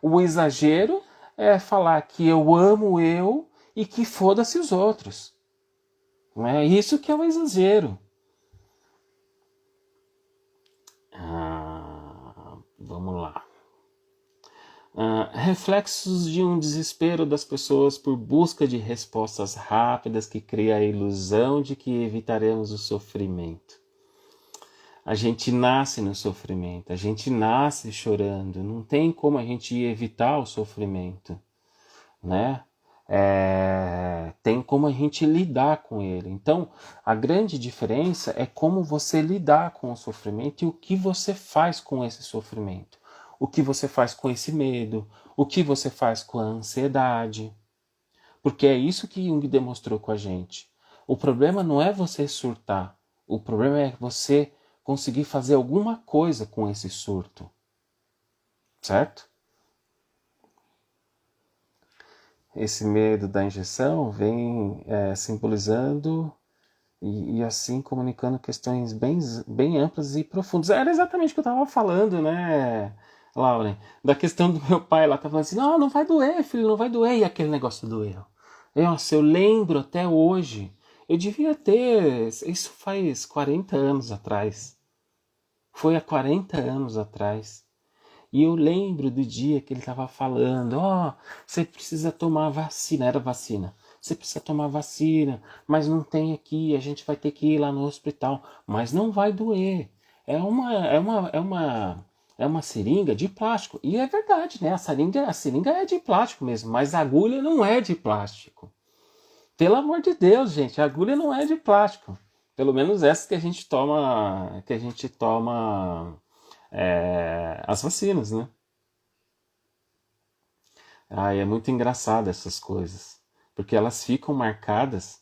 O exagero é falar que eu amo eu e que foda-se os outros. Né? Isso que é o exagero. Vamos lá. Reflexos de um desespero das pessoas por busca de respostas rápidas que cria a ilusão de que evitaremos o sofrimento. A gente nasce no sofrimento, a gente nasce chorando, não tem como a gente evitar o sofrimento, né? Tem como a gente lidar com ele. Então, a grande diferença é como você lidar com o sofrimento e o que você faz com esse sofrimento. O que você faz com esse medo, o que você faz com a ansiedade. Porque é isso que Jung demonstrou com a gente. O problema não é você surtar, o problema é você conseguir fazer alguma coisa com esse surto. Certo? Esse medo da injeção vem simbolizando e assim comunicando questões bem amplas e profundas. Era exatamente o que eu estava falando, né, Lauren? Da questão do meu pai lá, tá falando assim, não vai doer, filho, não vai doer. E aquele negócio doeu. Nossa, eu lembro até hoje. Eu devia ter, isso faz 40 anos atrás. Foi há 40 anos atrás. E eu lembro do dia que ele estava falando, você precisa tomar vacina, era vacina. Você precisa tomar vacina, mas não tem aqui, a gente vai ter que ir lá no hospital, mas não vai doer. É uma seringa de plástico. E é verdade, né? A seringa é de plástico mesmo, mas a agulha não é de plástico. Pelo amor de Deus, gente, a agulha não é de plástico. Pelo menos essa que a gente toma as vacinas, né? É muito engraçado essas coisas, porque elas ficam marcadas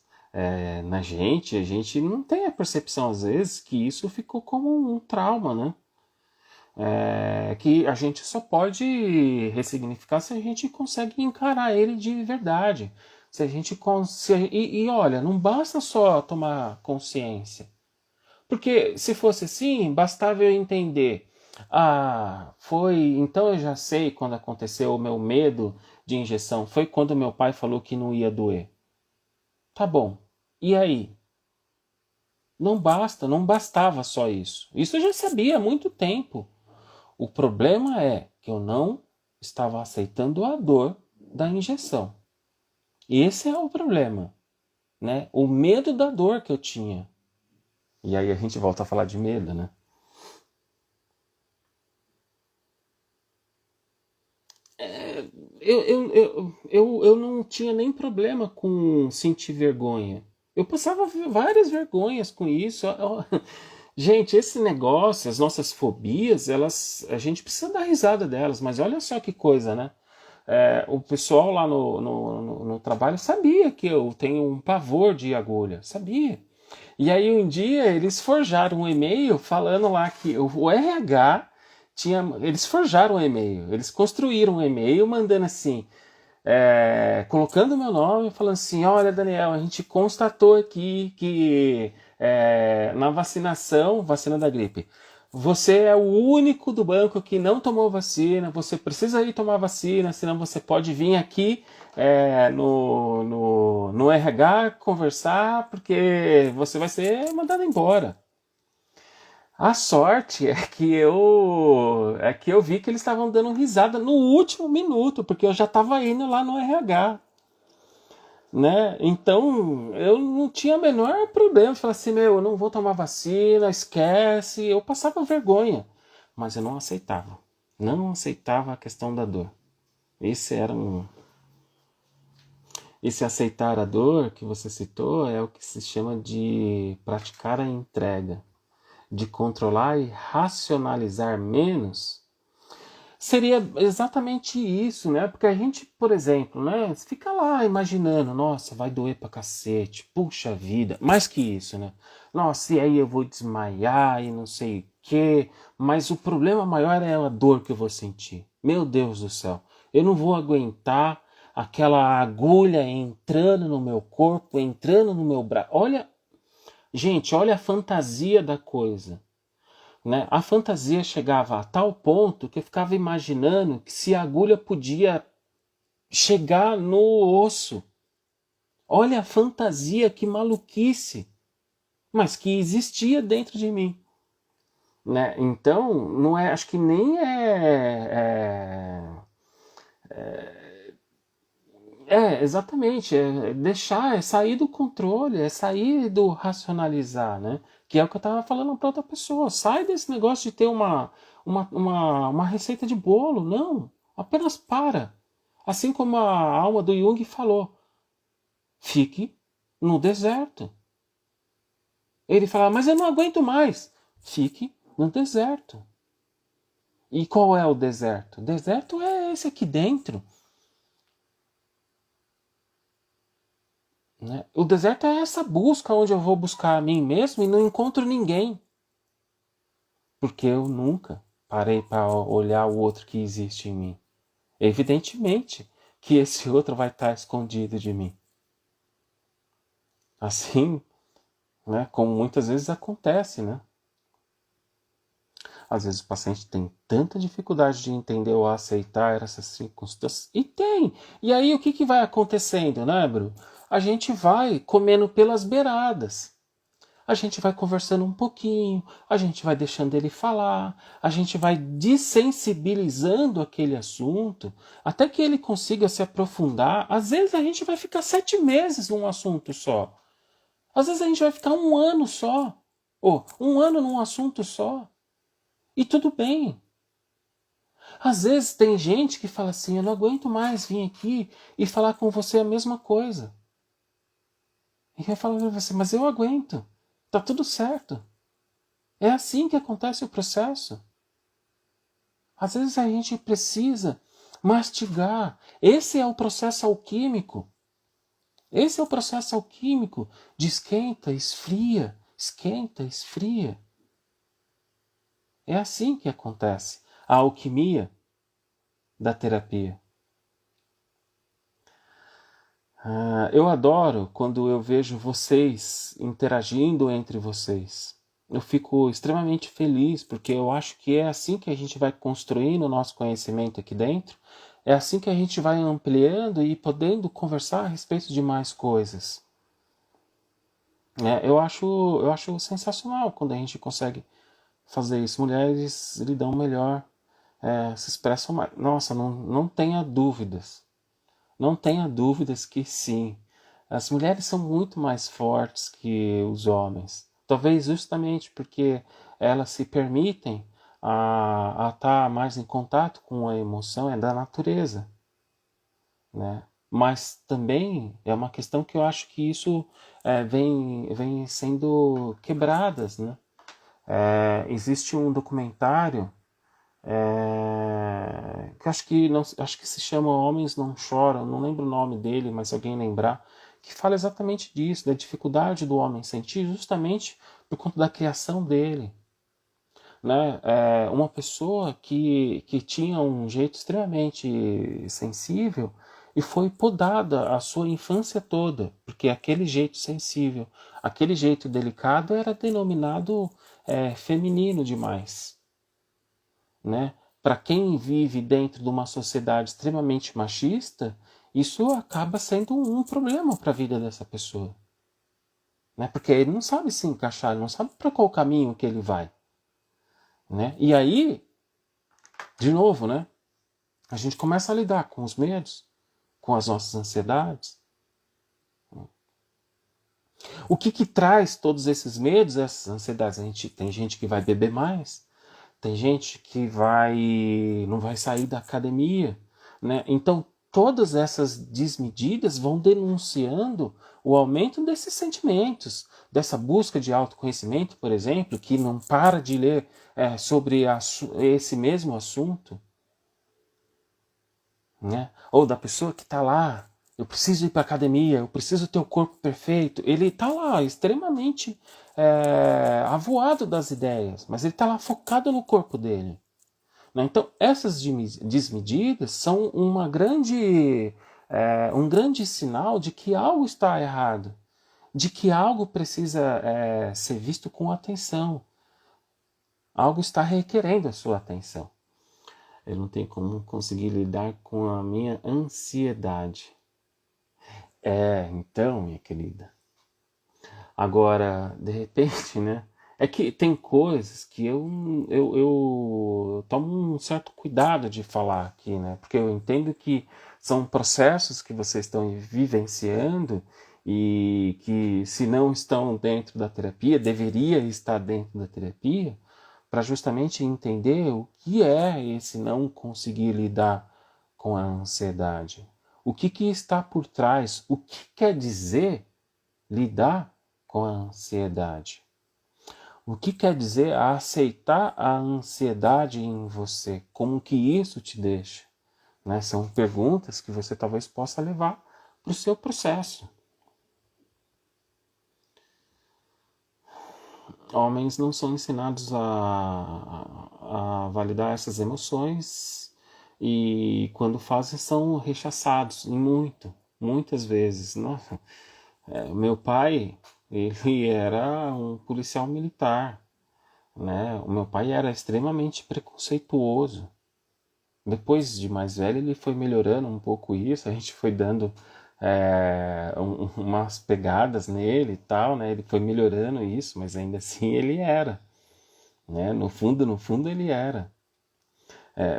na gente, e a gente não tem a percepção, às vezes, que isso ficou como um trauma, né? Que a gente só pode ressignificar se a gente consegue encarar ele de verdade. Se a gente e olha, não basta só tomar consciência. Porque se fosse assim, bastava eu entender. Então eu já sei quando aconteceu o meu medo de injeção. Foi quando meu pai falou que não ia doer. Tá bom. E aí? Não bastava só isso. Isso eu já sabia há muito tempo. O problema é que eu não estava aceitando a dor da injeção. Esse é o problema, né? O medo da dor que eu tinha. E aí a gente volta a falar de medo, né? Eu não tinha nem problema com sentir vergonha. Eu passava várias vergonhas com isso. Gente, esse negócio, as nossas fobias, a gente precisa dar risada delas, mas olha só que coisa, né? O pessoal lá no trabalho sabia que eu tenho um pavor de agulha, sabia. E aí um dia eles forjaram um e-mail falando lá que o RH eles forjaram um e-mail, eles construíram um e-mail mandando assim: colocando meu nome, falando assim: olha, Daniel, a gente constatou aqui que na vacina da gripe, você é o único do banco que não tomou vacina, você precisa ir tomar vacina, senão você pode vir aqui no RH conversar, porque você vai ser mandado embora. A sorte é que eu vi que eles estavam dando risada no último minuto, porque eu já estava indo lá no RH, né? Então eu não tinha o menor problema. Eu falei assim, meu, eu não vou tomar vacina, esquece. Eu passava vergonha, mas eu não aceitava. Não aceitava a questão da dor. Esse era um. Esse aceitar a dor que você citou é o que se chama de praticar a entrega, de controlar e racionalizar menos. Seria exatamente isso, né? Porque a gente, por exemplo, né, fica lá imaginando, nossa, vai doer pra cacete, puxa vida, mais que isso, né? Nossa, e aí eu vou desmaiar e não sei o quê, mas o problema maior é a dor que eu vou sentir. Meu Deus do céu, eu não vou aguentar aquela agulha entrando no meu corpo, entrando no meu braço. Olha, gente, olha a fantasia da coisa, né? A fantasia chegava a tal ponto que eu ficava imaginando que se a agulha podia chegar no osso. Olha a fantasia, que maluquice, mas que existia dentro de mim, né? Então, não é, acho que nem exatamente, é deixar, é sair do controle, é sair do racionalizar, né? Que é o que eu estava falando para outra pessoa. Sai desse negócio de ter uma receita de bolo, não. Apenas para. Assim como a alma do Jung falou, fique no deserto. Ele fala, mas eu não aguento mais. Fique no deserto. E qual é o deserto? O deserto é esse aqui dentro. Né? O deserto é essa busca onde eu vou buscar a mim mesmo e não encontro ninguém. Porque eu nunca parei para olhar o outro que existe em mim. Evidentemente que esse outro vai estar escondido de mim. Assim, né, como muitas vezes acontece, né? Às vezes o paciente tem tanta dificuldade de entender ou aceitar essas circunstâncias. E tem! E aí o que vai acontecendo, né, Bru? A gente vai comendo pelas beiradas. A gente vai conversando um pouquinho, a gente vai deixando ele falar, a gente vai desensibilizando aquele assunto, até que ele consiga se aprofundar. Às vezes a gente vai ficar 7 meses num assunto só. Às vezes a gente vai ficar um ano só. Ou um ano num assunto só. E tudo bem. Às vezes tem gente que fala assim, eu não aguento mais vir aqui e falar com você a mesma coisa. E eu falo para você, mas eu aguento. Tá tudo certo. É assim que acontece o processo. Às vezes a gente precisa mastigar. Esse é o processo alquímico. Esse é o processo alquímico de esquenta, esfria, esquenta, esfria. É assim que acontece a alquimia da terapia. Eu adoro quando eu vejo vocês interagindo entre vocês. Eu fico extremamente feliz porque eu acho que é assim que a gente vai construindo o nosso conhecimento aqui dentro, é assim que a gente vai ampliando e podendo conversar a respeito de mais coisas. Eu acho sensacional quando a gente consegue fazer isso. Mulheres lidam melhor, se expressam mais. Nossa, não tenha dúvidas. Não tenha dúvidas que sim. As mulheres são muito mais fortes que os homens. Talvez justamente porque elas se permitem a estar mais em contato com a emoção, é da natureza, né? Mas também é uma questão que eu acho que isso vem sendo quebradas, né? Existe um documentário que acho que não, acho que se chama Homens Não Choram, não lembro o nome dele, mas se alguém lembrar, que fala exatamente disso, da dificuldade do homem sentir, justamente por conta da criação dele, né? Uma pessoa que tinha um jeito extremamente sensível, e foi podada a sua infância toda, porque aquele jeito sensível, aquele jeito delicado era denominado feminino demais, né? Para quem vive dentro de uma sociedade extremamente machista, isso acaba sendo um problema para a vida dessa pessoa, né? Porque ele não sabe se encaixar, ele não sabe para qual caminho que ele vai, né? E aí, de novo, né? A gente começa a lidar com os medos, com as nossas ansiedades. O que traz todos esses medos, essas ansiedades? Tem gente que vai beber mais, tem gente que não vai sair da academia, né? Então, todas essas desmedidas vão denunciando o aumento desses sentimentos, dessa busca de autoconhecimento, por exemplo, que não para de ler sobre esse mesmo assunto, né? Ou da pessoa que está lá, eu preciso ir para a academia, eu preciso ter o corpo perfeito. Ele está lá extremamente avoado das ideias, mas ele está lá focado no corpo dele, né? Então, essas desmedidas são um grande sinal de que algo está errado, de que algo precisa ser visto com atenção, algo está requerendo a sua atenção. Eu não tenho como conseguir lidar com a minha ansiedade. Então, minha querida. Agora, de repente, né? É que tem coisas que eu tomo um certo cuidado de falar aqui, né? Porque eu entendo que são processos que vocês estão vivenciando e que, se não estão dentro da terapia, deveria estar dentro da terapia, para justamente entender o que é esse não conseguir lidar com a ansiedade. O que está por trás? O que quer dizer lidar com a ansiedade? O que quer dizer aceitar a ansiedade em você? Como que isso te deixa? Né? São perguntas que você talvez possa levar para o seu processo. Homens não são ensinados a validar essas emoções e quando fazem são rechaçados, e muitas vezes. Nossa, meu pai, ele era um policial militar, né? O meu pai era extremamente preconceituoso. Depois de mais velho, ele foi melhorando um pouco isso, a gente foi dando umas pegadas nele e tal, né? Ele foi melhorando isso, mas ainda assim ele era, né? No fundo ele era.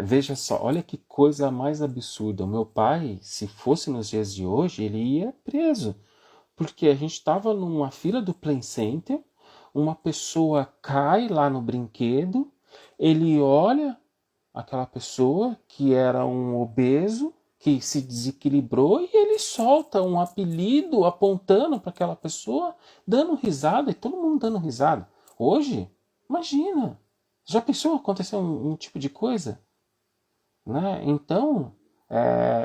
Veja só, olha que coisa mais absurda. O meu pai, se fosse nos dias de hoje, ele ia preso, porque a gente estava numa fila do Play Center, uma pessoa cai lá no brinquedo, ele olha aquela pessoa que era um obeso, que se desequilibrou, e ele solta um apelido apontando para aquela pessoa, dando risada, e todo mundo dando risada. Hoje, imagina, já pensou acontecer um tipo de coisa? Né? Então,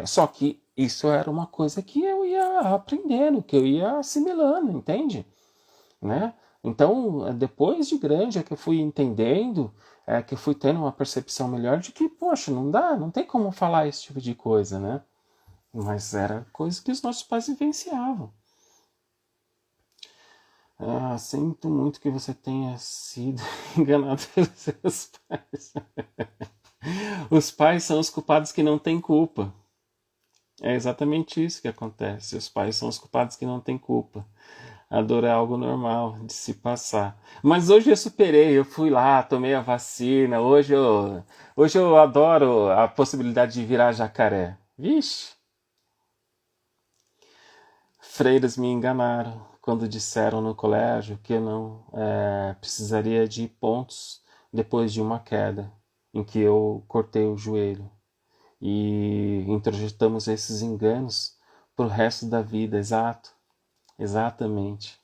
só que isso era uma coisa que eu ia aprendendo, que eu ia assimilando, entende? Né? Então, depois de grande é que eu fui entendendo, que eu fui tendo uma percepção melhor de que, poxa, não dá, não tem como falar esse tipo de coisa, né? Mas era coisa que os nossos pais vivenciavam. Sinto muito que você tenha sido enganado pelos seus pais. Os pais são os culpados que não têm culpa. É exatamente isso que acontece. Os pais são os culpados que não têm culpa. A dor é algo normal de se passar. Mas hoje eu superei, eu fui lá, tomei a vacina. Hoje eu adoro a possibilidade de virar jacaré. Vixe! Freiras me enganaram quando disseram no colégio que eu não precisaria de pontos depois de uma queda em que eu cortei o joelho. E introjetamos esses enganos para o resto da vida, exatamente.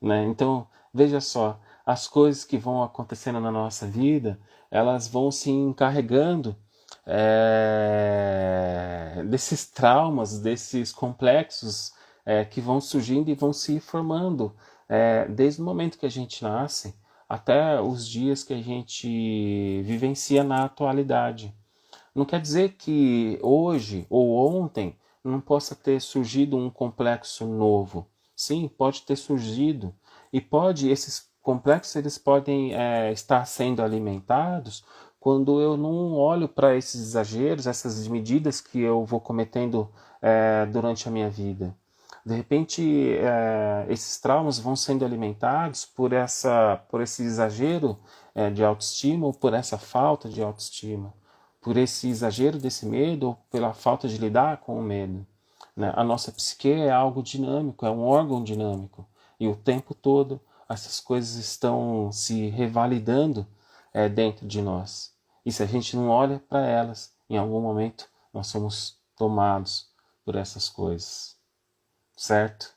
Né? Então, veja só, as coisas que vão acontecendo na nossa vida, elas vão se encarregando desses traumas, desses complexos que vão surgindo e vão se formando desde o momento que a gente nasce até os dias que a gente vivencia na atualidade. Não quer dizer que hoje ou ontem não possa ter surgido um complexo novo. Sim, pode ter surgido. E esses complexos eles podem estar sendo alimentados quando eu não olho para esses exageros, essas medidas que eu vou cometendo durante a minha vida. De repente, esses traumas vão sendo alimentados por esse exagero de autoestima ou por essa falta de autoestima, por esse exagero desse medo ou pela falta de lidar com o medo. Né? A nossa psique é algo dinâmico, é um órgão dinâmico, e o tempo todo essas coisas estão se revalidando dentro de nós. E se a gente não olha para elas, em algum momento nós somos tomados por essas coisas. Certo?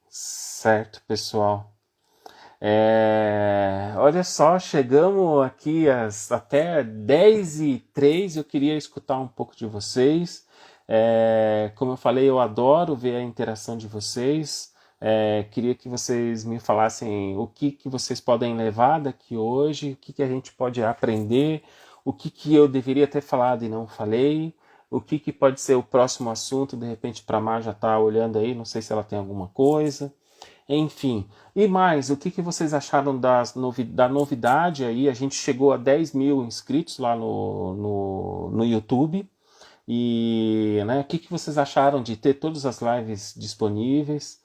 Certo, pessoal. Olha só, chegamos aqui até 10h03. Eu queria escutar um pouco de vocês. Como eu falei, eu adoro ver a interação de vocês. Queria que vocês me falassem o que vocês podem levar daqui hoje, o que a gente pode aprender, o que eu deveria ter falado e não falei, o que pode ser o próximo assunto. De repente, para a Mar já está olhando aí, não sei se ela tem alguma coisa. Enfim, e mais, o que vocês acharam da novidade aí? A gente chegou a 10 mil inscritos lá no YouTube. E né, o que vocês acharam de ter todas as lives disponíveis?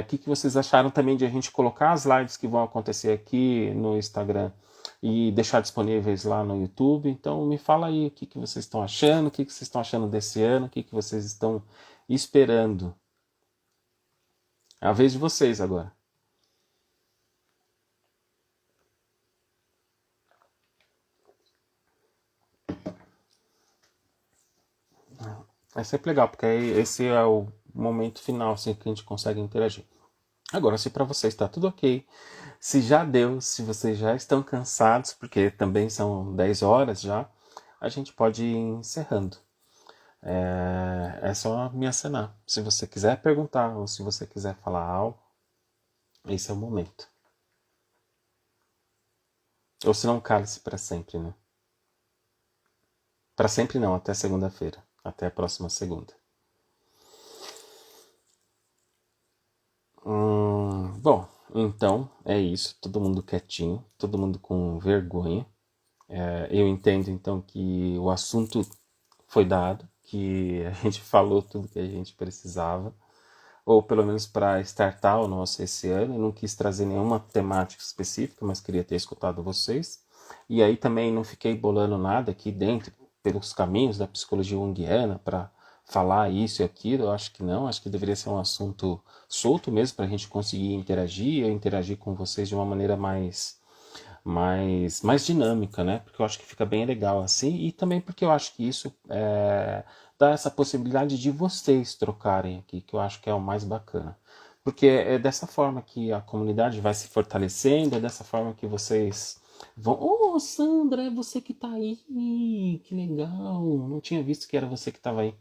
O que vocês acharam também de a gente colocar as lives que vão acontecer aqui no Instagram e deixar disponíveis lá no YouTube? Então me fala aí o que vocês estão achando, o que vocês estão achando desse ano, o que vocês estão esperando. É a vez de vocês agora. É sempre legal, porque aí esse é o momento final assim, que a gente consegue interagir. Agora, se para vocês está tudo ok, se já deu, se vocês já estão cansados, porque também são 10 horas já, a gente pode ir encerrando. É só me acenar. Se você quiser perguntar ou se você quiser falar algo, esse é o momento. Ou se não, cale-se para sempre, né? Para sempre não, até segunda-feira. Até a próxima segunda. Bom, então é isso. Todo mundo quietinho, todo mundo com vergonha. Eu entendo então que o assunto foi dado, que a gente falou tudo que a gente precisava, ou pelo menos para startar o nosso esse ano. Eu não quis trazer nenhuma temática específica, mas queria ter escutado vocês. E aí também não fiquei bolando nada aqui dentro, pelos caminhos da psicologia junguiana, para falar isso e aquilo. Eu acho que não, acho que deveria ser um assunto solto mesmo, para a gente conseguir interagir, eu interagir com vocês de uma maneira mais dinâmica, né? Porque eu acho que fica bem legal assim, e também porque eu acho que isso dá essa possibilidade de vocês trocarem aqui, que eu acho que é o mais bacana. Porque é dessa forma que a comunidade vai se fortalecendo, é dessa forma que vocês vão. Oh, Sandra, é você que tá aí! Que legal! Não tinha visto que era você que estava aí.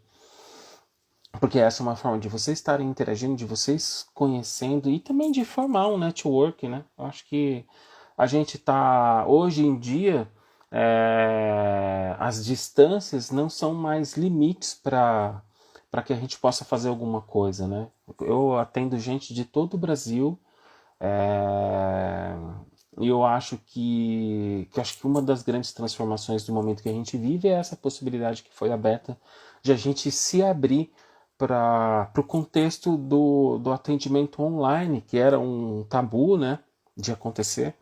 Porque essa é uma forma de vocês estarem interagindo, de vocês conhecendo e também de formar um network, né? Eu acho que a gente tá, hoje em dia, as distâncias não são mais limites para que a gente possa fazer alguma coisa, né? Eu atendo gente de todo o Brasil, e eu acho que uma das grandes transformações do momento que a gente vive é essa possibilidade que foi aberta de a gente se abrir para o contexto do atendimento online, que era um tabu, né, de acontecer.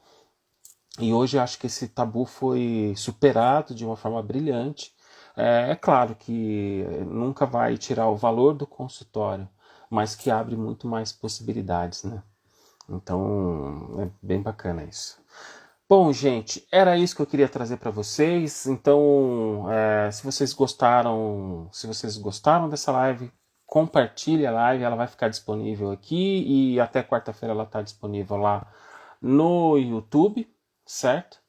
E hoje eu acho que esse tabu foi superado de uma forma brilhante. É claro que nunca vai tirar o valor do consultório, mas que abre muito mais possibilidades, né? Então é bem bacana isso. Bom, gente, era isso que eu queria trazer para vocês. Então, se vocês gostaram dessa live, compartilhe a live. Ela vai ficar disponível aqui e até quarta-feira ela está disponível lá no YouTube, certo?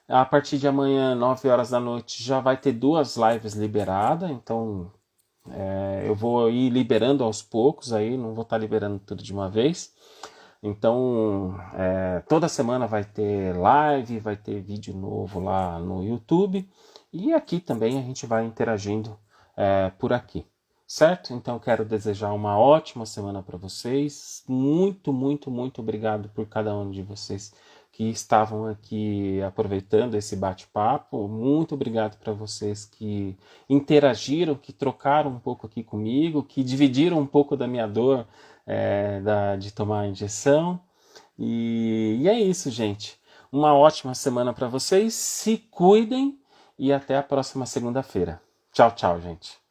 A partir de amanhã, 9 horas da noite, já vai ter 2 lives liberadas. Então, eu vou ir liberando aos poucos aí, não vou estar liberando tudo de uma vez. Então, toda semana vai ter live, vai ter vídeo novo lá no YouTube. E aqui também a gente vai interagindo por aqui. certo? Então quero desejar uma ótima semana para vocês. Muito, muito, muito obrigado por cada um de vocês que estavam aqui aproveitando esse bate-papo. Muito obrigado para vocês que interagiram, que trocaram um pouco aqui comigo, que dividiram um pouco da minha dor de tomar a injeção. E é isso, gente. Uma ótima semana para vocês. Se cuidem e até a próxima segunda-feira. Tchau, tchau, gente.